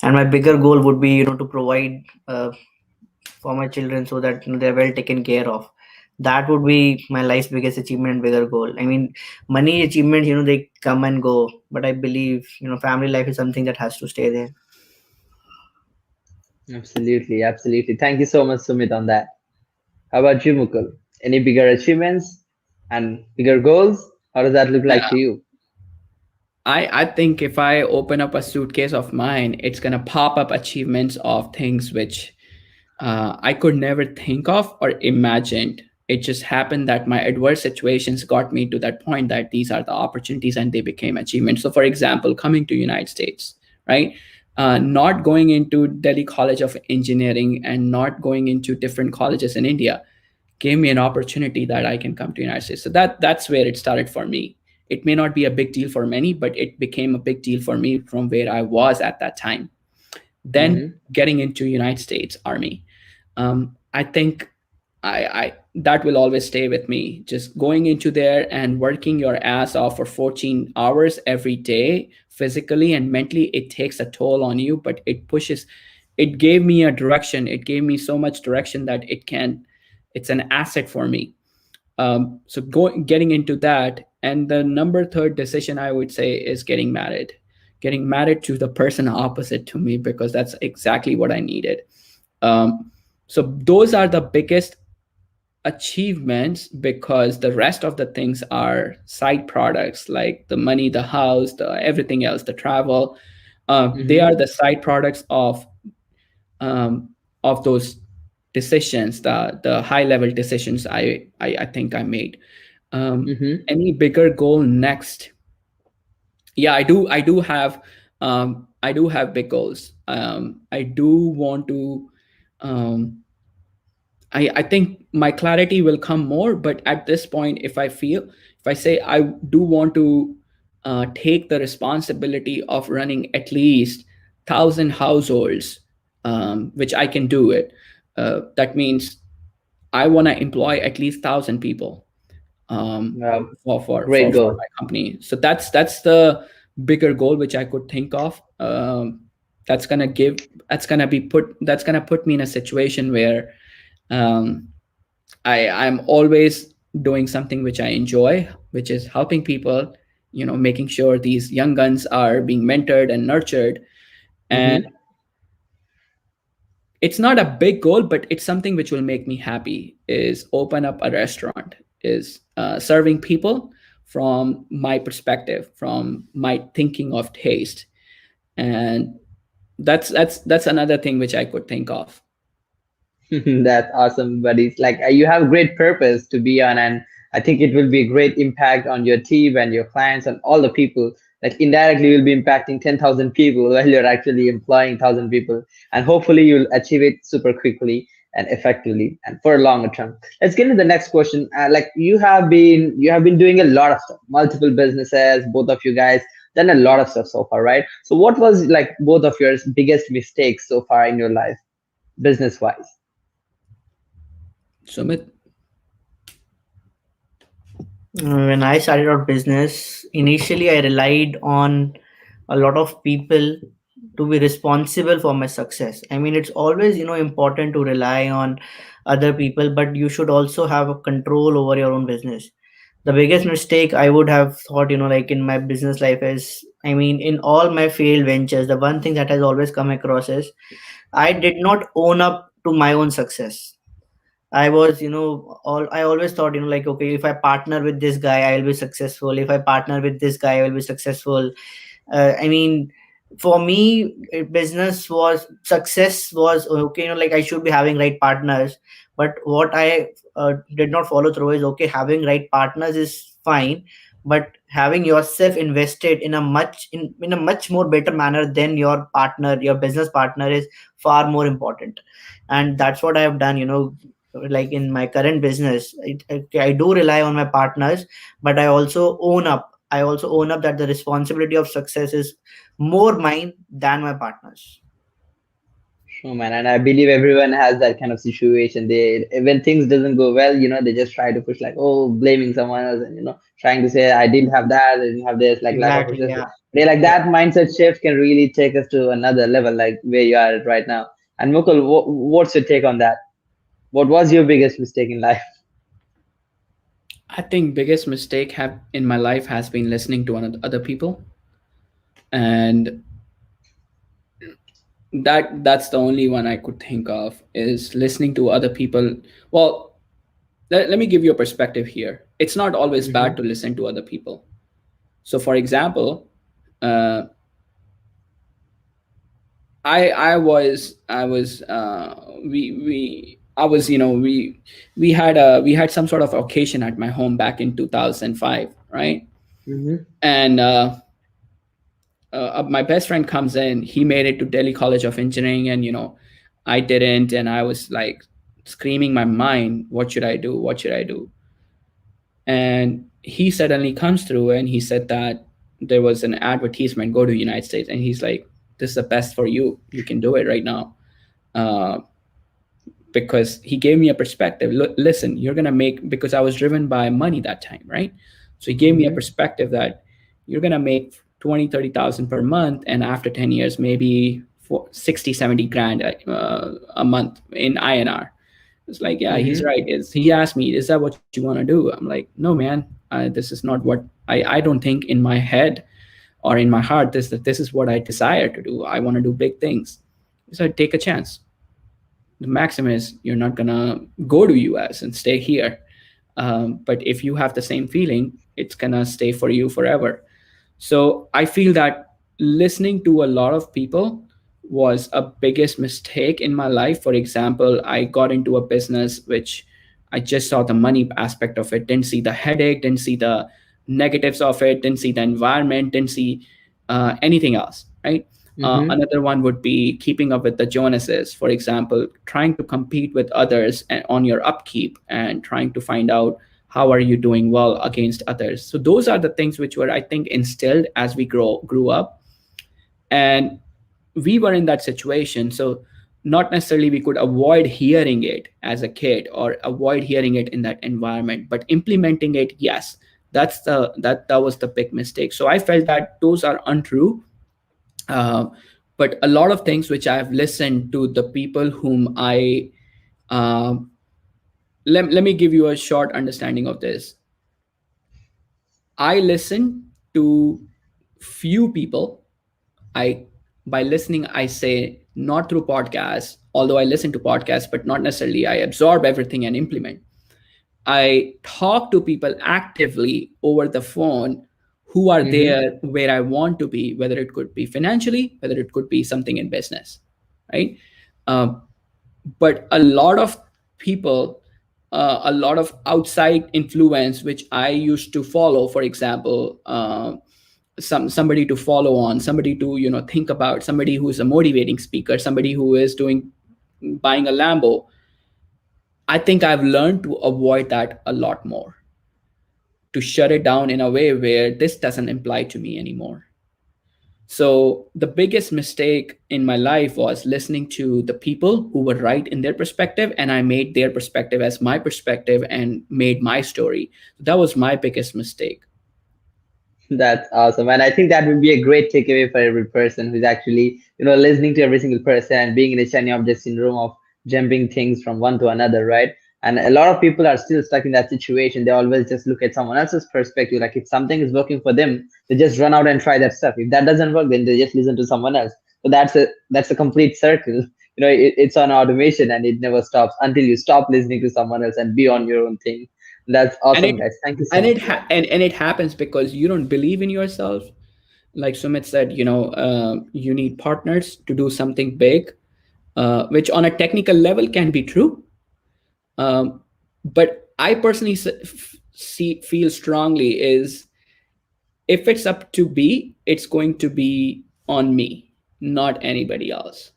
Speaker 3: and my bigger goal would be to provide for my children so that they're well taken care of. That would be my life's biggest achievement and bigger goal. I mean, money achievements, they come and go, but I believe family life is something that has to stay there.
Speaker 2: Absolutely, absolutely. Thank you so much, Sumit, on that. How about you, Mukul? Any bigger achievements and bigger goals? How does that look like to you?
Speaker 1: I think if I open up a suitcase of mine, it's gonna pop up achievements of things which I could never think of or imagined. It just happened that my adverse situations got me to that point that these are the opportunities and they became achievements. So, for example, coming to United States, right? Not going into Delhi College of Engineering and not going into different colleges in India gave me an opportunity that I can come to United States. So that's where it started for me. It may not be a big deal for many, but it became a big deal for me from where I was at that time. Then
Speaker 2: Mm-hmm.
Speaker 1: getting into United States Army, I think I that will always stay with me. Just going into there and working your ass off for 14 hours every day, physically and mentally, it takes a toll on you, but it pushes. It gave me a direction. It gave me so much direction that it's an asset for me. So getting into that, and the number third decision I would say is getting married to the person opposite to me, because that's exactly what I needed. So those are the biggest achievements, because the rest of the things are side products, like the money, the house, the everything else, the travel. They
Speaker 2: Mm-hmm.
Speaker 1: are the side products um, of those decisions, the high level decisions I think I made.
Speaker 2: Mm-hmm.
Speaker 1: Any bigger goal next? Yeah, I do have big goals. I do want to um, I think my clarity will come more, but at this point, if I say I do want to take the responsibility of running at least 1,000 households, which I can do it. That means I want to employ at least 1,000 people um,
Speaker 2: Wow.
Speaker 1: for
Speaker 2: Great goal.
Speaker 1: my company. So that's the bigger goal which I could think of. That's gonna give that's gonna put me in a situation where um, I'm always doing something which I enjoy, which is helping people, making sure these young guns are being mentored and nurtured. And
Speaker 2: Mm-hmm.
Speaker 1: it's not a big goal, but it's something which will make me happy, is open up a restaurant, is serving people from my perspective, from my thinking of taste. And that's another thing which I could think of.
Speaker 2: That's awesome, buddies. Like you have great purpose to be on, and I think it will be a great impact on your team and your clients and all the people Like indirectly you'll be impacting 10,000 people while you're actually employing 1,000 people, and hopefully you'll achieve it super quickly and effectively and for a longer term. Let's get into the next question. Like you have been doing a lot of stuff, multiple businesses, both of you guys done a lot of stuff so far, right? So what was like both of your biggest mistakes so far in your life, business wise?
Speaker 1: Sumit.
Speaker 3: When I started out business, initially I relied on a lot of people to be responsible for my success. I mean, it's always, important to rely on other people, but you should also have a control over your own business. The biggest mistake I would have thought, like in my business life is, I mean, in all my failed ventures, the one thing that has always come across is I did not own up to my own success. I was, all I always thought, like, okay, if I partner with this guy, I will be successful. If I partner with this guy, I will be successful. I mean, for me, business was success was okay, like I should be having right partners. But what I did not follow through is okay, having right partners is fine, but having yourself invested in a much more better manner than your partner, your business partner is far more important. And that's what I have done, like in my current business. I do rely on my partners, but I also own up that the responsibility of success is more mine than my partners.
Speaker 2: Oh man, and I believe everyone has that kind of situation. They when things doesn't go well, they just try to push like, oh, blaming someone else, and trying to say I didn't have that, I didn't have this, like lack of
Speaker 3: Exactly,
Speaker 2: success.
Speaker 3: yeah.
Speaker 2: They like
Speaker 3: Yeah.
Speaker 2: that mindset shift can really take us to another level, like where you are at right now. And Mukul, what's your take on that? What was your biggest mistake in life?
Speaker 1: I think biggest mistake have in my life has been listening to other people, and that's the only one I could think of is listening to other people. Well, let me give you a perspective here. It's not always bad to
Speaker 2: Mm-hmm.
Speaker 1: listen to other people. So, for example, uh, I was we I was we had some sort of occasion at my home back in 2005, right?
Speaker 2: Mm-hmm.
Speaker 1: And my best friend comes in. He made it to Delhi College of Engineering, and I didn't, and I was like screaming my mind, what should I do? What should I do? And he suddenly comes through and he said that there was an advertisement, go to United States, and he's like, this is the best for you. You can do it right now. Uh, because he gave me a perspective. Listen, you're gonna make, because I was driven by money that time, right? So he gave me a
Speaker 2: Mm-hmm.
Speaker 1: perspective that you're gonna make 20, 30,000 per month, and after 10 years, maybe 60, 70 grand a month in INR. It's like, yeah, he's
Speaker 2: Mm-hmm.
Speaker 1: right. He asked me, is that what you want to do? I'm like, no, man, this is not what I don't think in my head or in my heart this is what I desire to do. I want to do big things. So take a chance. The maximum is you're not gonna go to US and stay here, but if you have the same feeling, it's gonna stay for you forever. So I feel that listening to a lot of people was a biggest mistake in my life. For example, I got into a business which I just saw the money aspect of it, didn't see the headache, didn't see the negatives of it, didn't see the environment, didn't see anything else, right?
Speaker 2: Mm-hmm.
Speaker 1: Another one would be keeping up with the Jonases, for example, trying to compete with others on your upkeep and trying to find out how are you doing well against others. So those are the things which were, I think, instilled as we grew up, and we were in that situation. So not necessarily we could avoid hearing it as a kid or avoid hearing it in that environment, but implementing it, yes, that was the big mistake. So I felt that those are untrue. uh, but a lot of things which I've listened to the people whom I let me give you a short understanding of this. I listen to few people. I By listening, I say not through podcasts, although I listen to podcasts, but not necessarily I absorb everything and implement. I talk to people actively over the phone who are
Speaker 2: Mm-hmm.
Speaker 1: there where I want to be, whether it could be financially, whether it could be something in business, right? Um, but a lot of people, a lot of outside influence which I used to follow, for example, somebody to follow on, somebody to think about, somebody who is a motivating speaker, somebody who is buying a Lambo. I think I've learned to avoid that a lot more, to shut it down in a way where this doesn't apply to me anymore. So the biggest mistake in my life was listening to the people who were right in their perspective, and I made their perspective as my perspective and made my story. That was my biggest mistake.
Speaker 2: That's awesome. And I think that would be a great takeaway for every person who's actually, listening to every single person and being in a shiny object syndrome of jumping things from one to another, right? And a lot of people are still stuck in that situation. They always just look at someone else's perspective. Like if something is working for them, they just run out and try that stuff. If that doesn't work, then they just listen to someone else. So that's a complete circle. It's on automation and it never stops until you stop listening to someone else and be on your own thing. That's
Speaker 1: And
Speaker 2: awesome,
Speaker 1: it
Speaker 2: guys. Thank you so
Speaker 1: and
Speaker 2: much.
Speaker 1: it and it happens because you don't believe in yourself. Like Sumit said, you need partners to do something big, which on a technical level can be true. Um, but I personally feel strongly is, if it's up to be, it's going to be on me, not anybody else.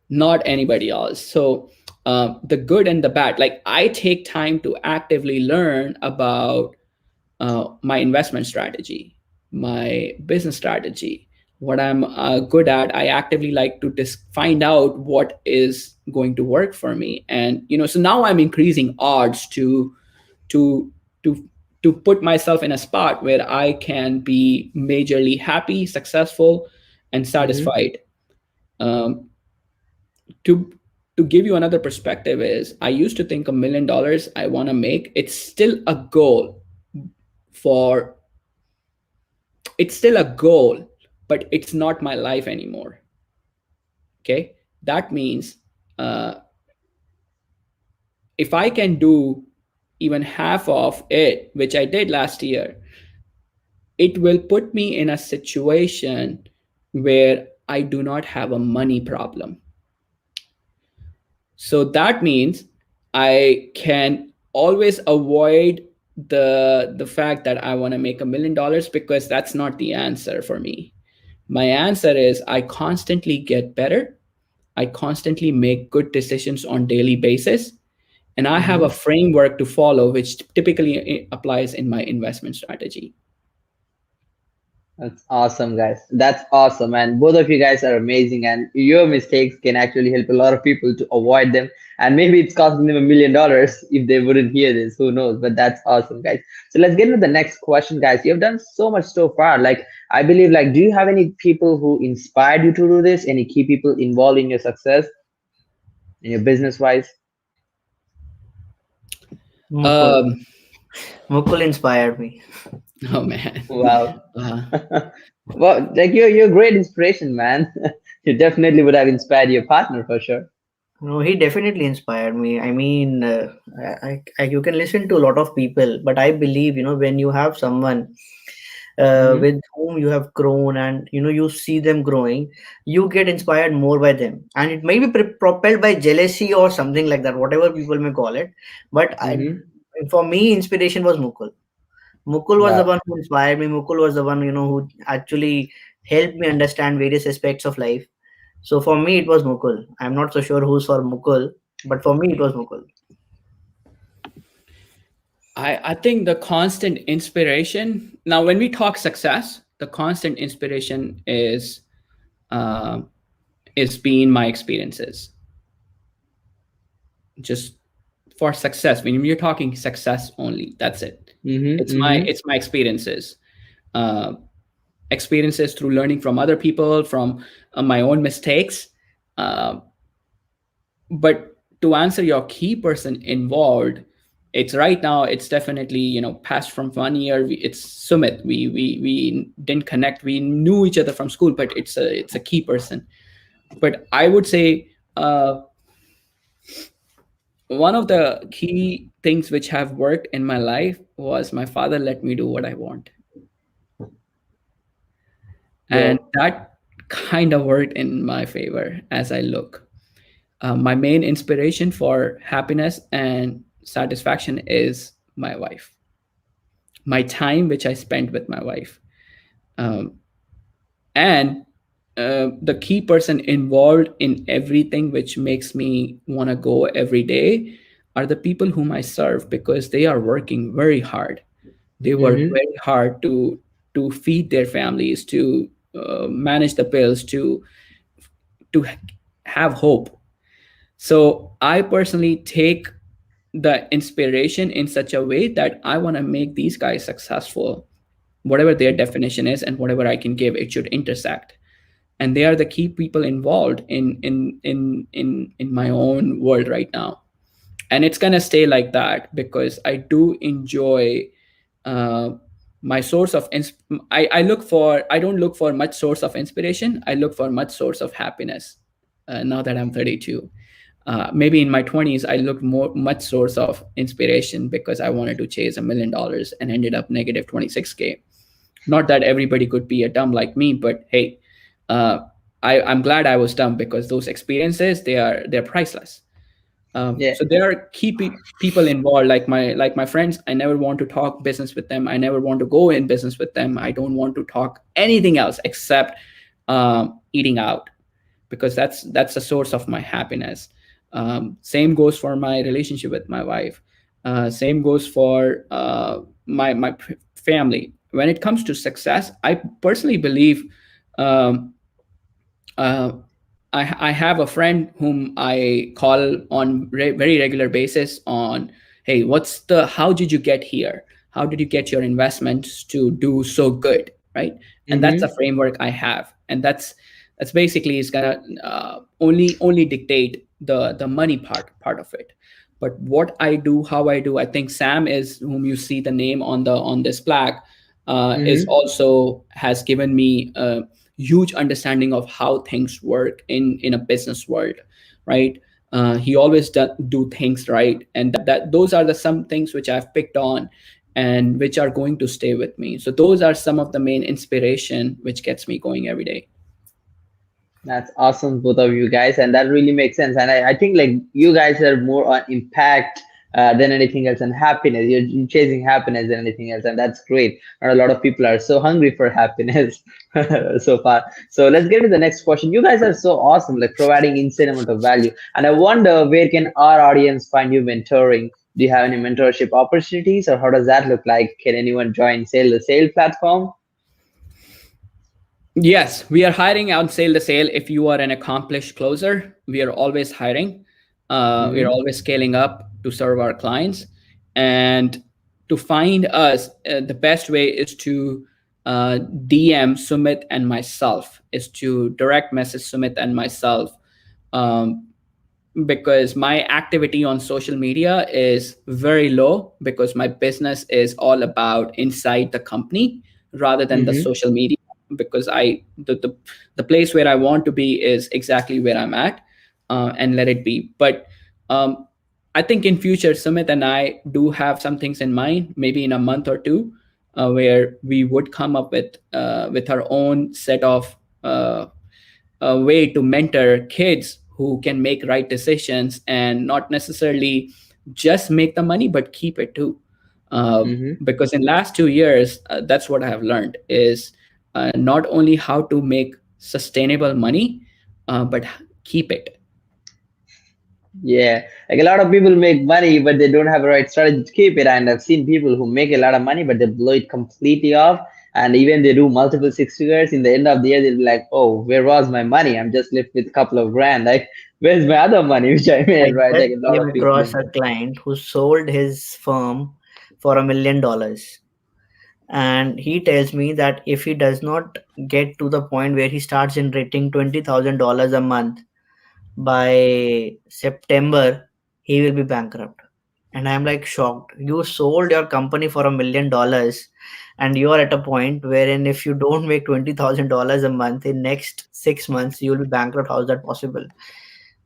Speaker 1: Not anybody else. So the good and the bad, like I take time to actively learn about my investment strategy, my business strategy, what I'm good at. I actively like to find out what is going to work for me. And so now I'm increasing odds to to to put myself in a spot where I can be majorly happy, successful, and
Speaker 2: Hmm.
Speaker 1: satisfied. um, to to give you another perspective is, I used to think $1 million I want to make, for it's still a goal, but it's not my life anymore. Okay, that means uh, if I can do even half of it, which I did last year, it will put me in a situation where I do not have a money problem. So that means I can always avoid the fact that I want to make $1 million, because that's not the answer for me. My answer is, I constantly get better. I constantly make good decisions on daily basis, and I have a
Speaker 2: Hmm.
Speaker 1: framework to follow, which typically applies in my investment strategy.
Speaker 2: That's awesome, guys. That's awesome. And both of you guys are amazing. And your mistakes can actually help a lot of people to avoid them. And maybe it's costing them $1 million if they wouldn't hear this. Who knows? But that's awesome, guys. So let's get into the next question, guys. You have done so much so far. Like, I believe, like, do you have any people who inspired you to do this? Any key people involved in your success, in your business wise?
Speaker 3: Mukul.
Speaker 1: Um,
Speaker 3: Mukul inspired me.
Speaker 1: oh man.
Speaker 2: Wow.
Speaker 1: Uh,
Speaker 2: Well, like you're a great inspiration, man. You definitely would have inspired your partner for sure.
Speaker 3: No, he definitely inspired me. I mean, you can listen to a lot of people, but I believe, when you have someone
Speaker 2: Hmm.
Speaker 3: with whom you have grown and, you see them growing, you get inspired more by them. And it may be propelled by jealousy or something like that, whatever people may call it. But
Speaker 2: Hmm.
Speaker 3: for me, inspiration was Mukul. Mukul was the
Speaker 2: Wow.
Speaker 3: one who inspired me. Mukul was the one, who actually helped me understand various aspects of life. So for me, it was Mukul. I'm not so sure who's for Mukul, but for me, it was Mukul.
Speaker 1: I think the constant inspiration. Now, when we talk success, the constant inspiration uh, is being my experiences. Just for success, when you're talking success only, that's it.
Speaker 2: Hmm.
Speaker 1: It's my
Speaker 2: Hmm.
Speaker 1: it's my experiences. Uh, Experiences through learning from other people, from my own mistakes. Uh, but to answer your key person involved, it's right now, it's definitely passed from 1 year. It's Sumit. We didn't connect, we knew each other from school, but it's a key person. But I would say one of the key things which have worked in my life was my father let me do what I want, and
Speaker 2: Yo.
Speaker 1: that kind of worked in my favor as I look. My main inspiration for happiness and satisfaction is my wife, my time which I spent with my wife. Um, and the key person involved in everything which makes me want to go every day are the people whom I serve, because they are working very hard. They work
Speaker 2: Mm-hmm.
Speaker 1: very hard to feed their families, to manage the bills, to have hope. So I personally take the inspiration in such a way that I want to make these guys successful, whatever their definition is, and whatever I can give, it should intersect. And they are the key people involved in my own world right now. And it's gonna stay like that because I do enjoy uh, my source of I don't look for much source of inspiration. I look for much source of happiness. Now that I'm 32, maybe in my 20s I looked much source of inspiration because I wanted to chase $1 million and ended up negative 26K. Not that everybody could be a dumb like me, but hey, uh, I'm glad I was dumb, because those experiences, they're priceless.
Speaker 2: Yeah.
Speaker 1: So there are key people involved, like my friends. I never want to talk business with them. I never want to go in business with them. I don't want to talk anything else except eating out, because that's a source of my happiness. Same goes for my relationship with my wife. Same goes for my family. When it comes to success, I personally believe um, uh, I have a friend whom I call on very regular basis on, hey, how did you get here? How did you get your investments to do so good, right? And that's a
Speaker 2: Mm-hmm.
Speaker 1: framework I have, and that's basically is gonna only dictate the money part of it. But what I do, how I do, I think Sam is whom you see the name on this plaque, is
Speaker 2: Mm-hmm.
Speaker 1: also has given me huge understanding of how things work in a business world, right? He always do things right, and that those are the some things which I've picked on and which are going to stay with me. So those are some of the main inspiration which gets me going every day.
Speaker 2: That's awesome, both of you guys, and that really makes sense. And I think like you guys are more on impact than anything else, and happiness. You're chasing happiness than anything else, and that's great. And a lot of people are so hungry for happiness so far. So let's get to the next question. You guys are so awesome, like providing insane amount of value. And I wonder, where can our audience find you mentoring? Do you have any mentorship opportunities, or how does that look like? Can anyone join Sale the Sale platform?
Speaker 1: Yes, we are hiring on Sale to Sale. If you are an accomplished closer, we are always hiring. We are
Speaker 2: Mm-hmm.
Speaker 1: always scaling up to serve our clients. And to find us, the best way is to DM Sumit and myself, is to direct message Sumit and myself. Um, because my activity on social media is very low, because my business is all about inside the company rather than the
Speaker 2: Mm-hmm.
Speaker 1: social media. Because the place where I want to be is exactly where I'm at, and let it be. But um, I think in future, Sumit and I do have some things in mind, maybe in a month or two, where we would come up with our own set of a way to mentor kids who can make right decisions and not necessarily just make the money but keep it too.
Speaker 2: Mm-hmm.
Speaker 1: Because in last 2 years, that's what I have learned is not only how to make sustainable money, but keep it.
Speaker 2: Yeah, like a lot of people make money, but they don't have a right strategy to keep it. And I've seen people who make a lot of money, but they blow it completely off. And even they do multiple six figures. In the end of the year, they'll be like, "Oh, where was my money? I'm just left with a couple of grand. Like, where's my other money which I
Speaker 3: I
Speaker 2: made?" Right?
Speaker 3: just
Speaker 2: Like a lot
Speaker 3: came
Speaker 2: of people.
Speaker 3: across a client who sold his firm for $1 million. And he tells me that if he does not get to the point where he starts generating $20,000 a month by September, he will be bankrupt. And I'm like shocked. You sold your company for $1 million, and you are at a point wherein if you don't make $20,000 a month in next 6 months, you will be bankrupt. How is that possible?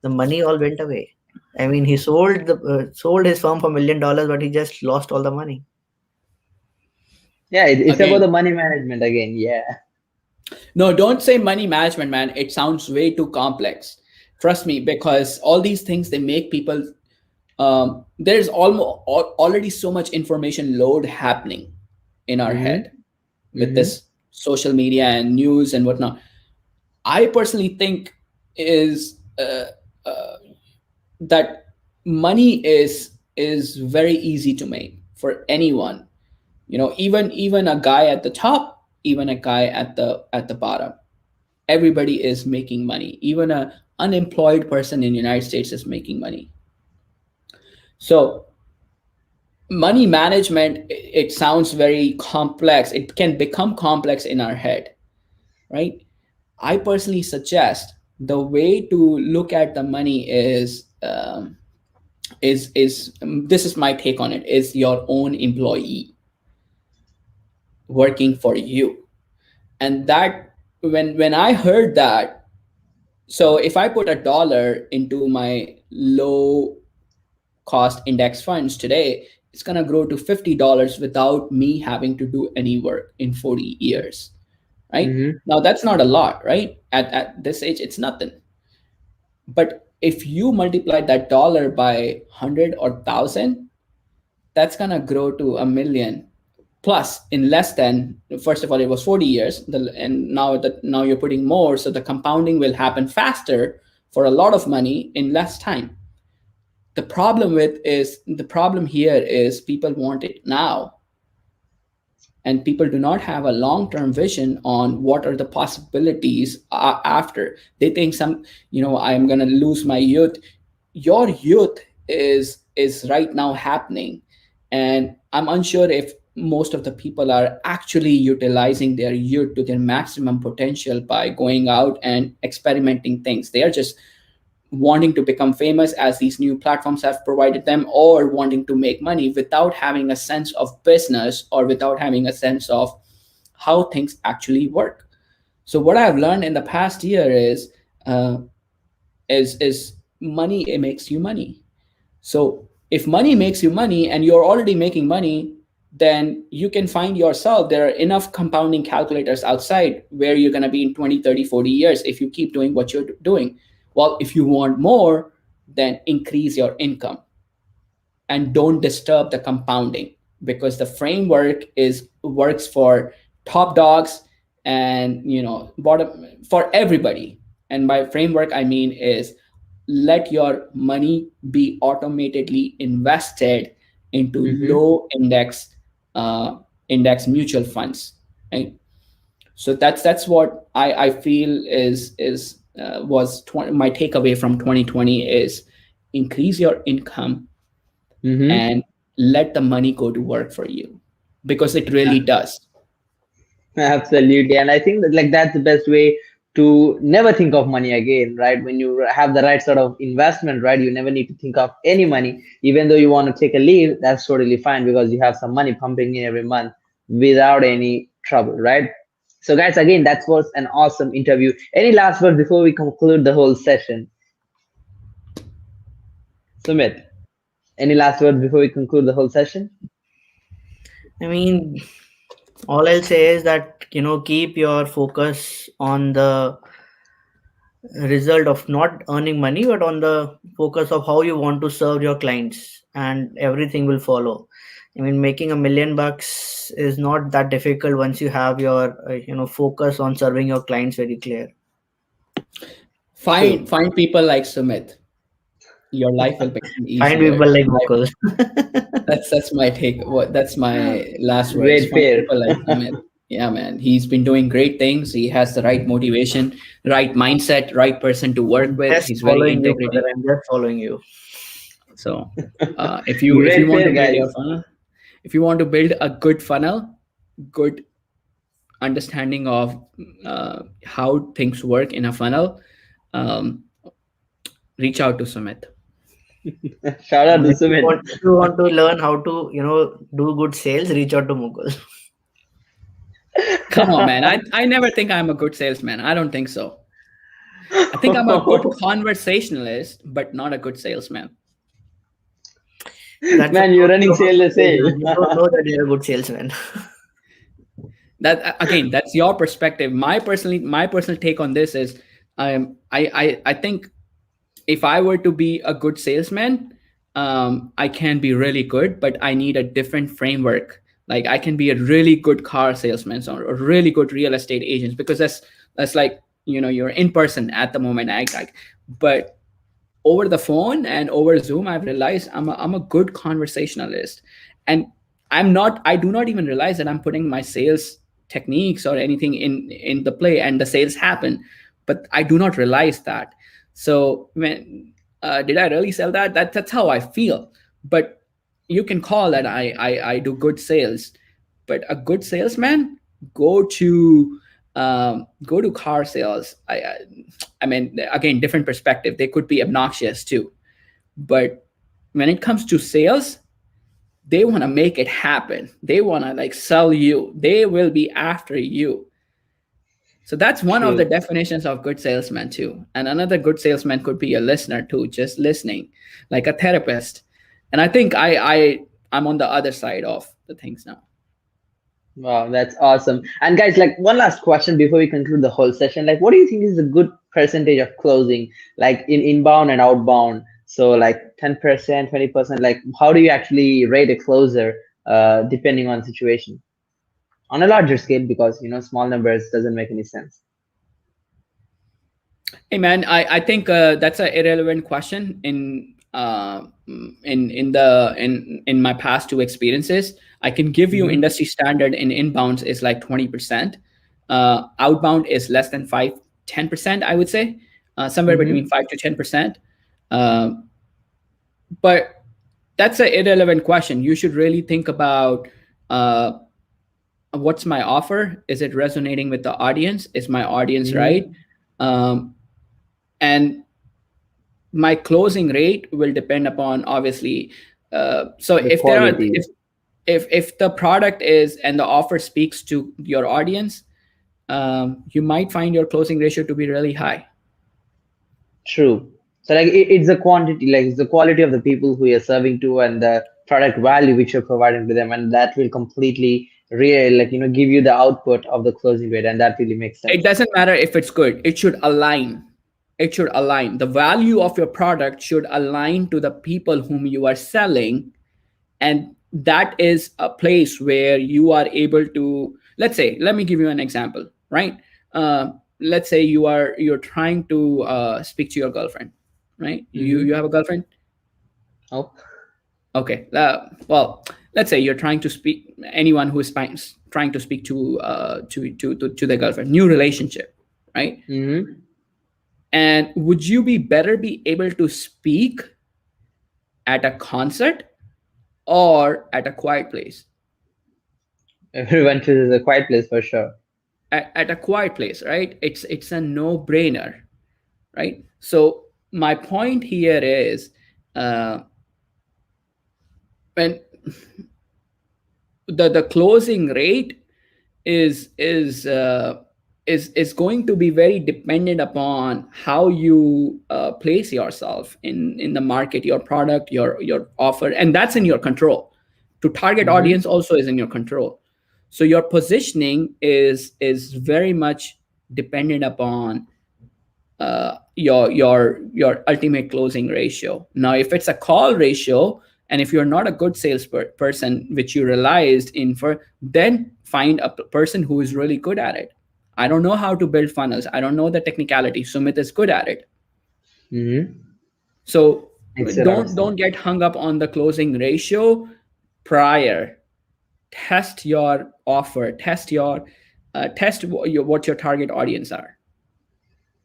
Speaker 3: The money all went away. I mean, he sold his firm for $1 million, but he just lost all the money.
Speaker 2: Yeah, it's about
Speaker 1: Again,
Speaker 2: the money management again. Yeah.
Speaker 1: no, don't say money management, man. It sounds way too complex. Trust me, because all these things, they make people there's already so much information load happening in our
Speaker 2: Mm-hmm.
Speaker 1: head with
Speaker 2: Mm-hmm.
Speaker 1: this social media and news and whatnot. I personally think is that money is very easy to make for anyone. Even a guy at the top, even a guy at the bottom. Everybody is making money. Even a unemployed person in the United States is making money. So money management, it sounds very complex. It can become complex in our head, right? I personally suggest the way to look at the money is this is my take on it, is your own employee working for you. And that, when I heard that, so if I put $1 into my low cost index funds today, it's going to grow to $50 without me having to do any work in 40 years, right?
Speaker 2: Mm-hmm.
Speaker 1: Now that's not a lot, right? At this age, it's nothing. But if you multiply that dollar by 100 or 1,000, that's going to grow to 1 million plus in less than, first of all, it was 40 years, and now you're putting more, so the compounding will happen faster for a lot of money in less time. The problem here is people want it now, and people do not have a long-term vision on what are the possibilities after. They think I'm going to lose my youth. Your youth is right now happening, and I'm unsure if most of the people are actually utilizing their youth to their maximum potential by going out and experimenting things. They are just wanting to become famous as these new platforms have provided them, or wanting to make money without having a sense of business or without having a sense of how things actually work. So what I've learned in the past year is money, it makes you money. So if money makes you money and you're already making money, then you can find yourself, there are enough compounding calculators outside where you're going to be in 20, 30, 40 years if you keep doing what you're doing. Well, if you want more, then increase your income and don't disturb the compounding, because the framework works for top dogs and bottom, for everybody. And by framework, I mean is let your money be automatically invested into
Speaker 2: Mm-hmm.
Speaker 1: low index mutual funds, right? So that's what I feel my takeaway from 2020 is increase your income
Speaker 2: Mm-hmm.
Speaker 1: and let the money go to work for you, because it really does.
Speaker 2: Absolutely. And I think that like that's the best way to never think of money again, right? When you have the right sort of investment, right? You never need to think of any money. Even though you want to take a leave, that's totally fine because you have some money pumping in every month without any trouble, right? So guys, again, that was an awesome interview. Any last words before we conclude the whole session? Sumit, any last words before we conclude the whole session?
Speaker 3: I mean, all I'll say is that keep your focus on the result of not earning money, but on the focus of how you want to serve your clients, and everything will follow. I mean, making $1 million is not that difficult once you have your focus on serving your clients very clear.
Speaker 2: True.
Speaker 1: Find people like Sumit. Your life will become
Speaker 3: Find
Speaker 1: easier.
Speaker 3: people like Mukul.
Speaker 1: That's my take. That's my last words.
Speaker 2: Great
Speaker 1: Find
Speaker 2: pair.
Speaker 1: people like Sumit. Yeah, man. He's been doing great things. He has the right motivation, right mindset, right person to work with.
Speaker 3: Just
Speaker 1: He's very
Speaker 3: following you, brother.
Speaker 1: integrated.
Speaker 3: I'm just following you.
Speaker 1: So, if you
Speaker 2: Great
Speaker 1: want
Speaker 2: pair,
Speaker 1: to build
Speaker 2: guys.
Speaker 1: your funnel, if you want to build a good funnel, good understanding of how things work in a funnel, um, reach out to Sumit.
Speaker 2: Shout out
Speaker 3: And
Speaker 2: to
Speaker 3: if you
Speaker 2: Sumit.
Speaker 3: want to learn how to do good sales, reach out to Mukul.
Speaker 1: Come on, man. I never think I'm a good salesman. I don't think so. I think I'm a good conversationalist, but not a good salesman.
Speaker 3: That's
Speaker 2: Man, you're running sale the sale.
Speaker 3: you don't know that you're a good salesman.
Speaker 1: That again, that's your perspective. My personal take on this is, I think if I were to be a good salesman, I can be really good, but I need a different framework. Like I can be a really good car salesman or a really good real estate agent, because that's like, you're in person at the moment. But over the phone and over Zoom, I've realized I'm a good conversationalist. And I do not even realize that I'm putting my sales techniques or anything in the play, and the sales happen, but I do not realize that. So when did I really sell that? That's how I feel. But you can call that I do good sales. But a good salesman, go to car sales. I mean, again, different perspective. They could be obnoxious too, but when it comes to sales, they want to make it happen. They want to like sell you. They will be after you. So that's one of the definitions of good salesman too. And another good salesman could be a listener too, just listening, like a therapist. And I think I'm on the other side of the things now.
Speaker 2: Wow, that's awesome. And guys, like one last question before we conclude the whole session. Like, what do you think is a good percentage of closing, like in inbound and outbound? So like 10%, 20%, like how do you actually rate a closer depending on situation? On a larger scale, because small numbers doesn't make any sense.
Speaker 1: Hey man, I think that's an irrelevant question in my past two experiences. I can give you industry standard in inbounds is like 20%. Outbound is less than 10%, I would say, somewhere between 5 to 10%. But that's an irrelevant question. You should really think about what's my offer? Is it resonating with the audience? Is my audience right? And my closing rate will depend upon, obviously. So if the product is and the offer speaks to your audience, you might find your closing ratio to be really high.
Speaker 2: True. So like it's the quantity, like it's the quality of the people who you're serving to and the product value which you're providing to them, and that will completely give you the output of the closing rate, and that really makes sense.
Speaker 1: It doesn't matter if it's good. It should align. It should align. The value of your product should align to the people whom you are selling, and that is a place where you are able to. Let me give you an example, right? Let's say you're trying to speak to your girlfriend, right? You have a girlfriend?
Speaker 2: Oh.
Speaker 1: Okay. Well, let's say you're trying to speak anyone who is trying to speak to their girlfriend, new relationship, right? And would you be able to speak at a concert or at a quiet place?
Speaker 2: Everyone chooses a quiet place for sure.
Speaker 1: At a quiet place, right? It's a no-brainer, right? So my point here is when the closing rate is going to be very dependent upon how you place yourself in the market, your product, your offer, and that's in your control. To target audience also is in your control. So your positioning is very much dependent upon your ultimate closing ratio. Now, if it's a call ratio, and if you're not a good sales person, which you realized then find a person who is really good at it. I don't know how to build funnels. I don't know the technicality. Sumit is good at it. So don't get hung up on the closing ratio prior. Test your offer. Test what your target audience are.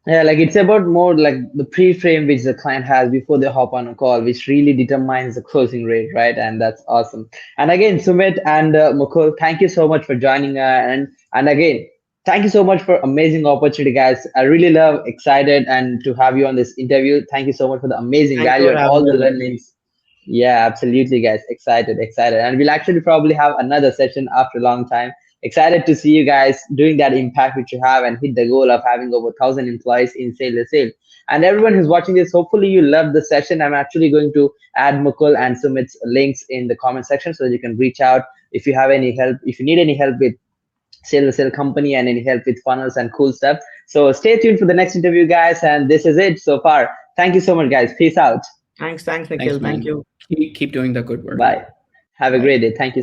Speaker 2: Yeah, like it's about more like the pre-frame which the client has before they hop on a call, which really determines the closing rate, right? And that's awesome. And again, Sumit and Mukul, thank you so much for joining. And again, thank you so much for amazing opportunity, guys. I really excited and to have you on this interview. Thank you so much for the amazing value and all the learnings. Yeah, absolutely, guys. Excited. And we'll actually probably have another session after a long time. Excited to see you guys doing that impact which you have and hit the goal of having over 1,000 employees in sales. And everyone who's watching this, hopefully you love the session. I'm actually going to add Mukul and Sumit's links in the comment section so that you can reach out if you have any help, if you need any help with sales company and any help with funnels and cool stuff. So stay tuned for the next interview, guys. And this is it so far. Thank you so much, guys. Peace out.
Speaker 3: Thanks, Nikhil. Thank you.
Speaker 1: Keep doing the good work.
Speaker 2: Bye. Have a great day. Thank you.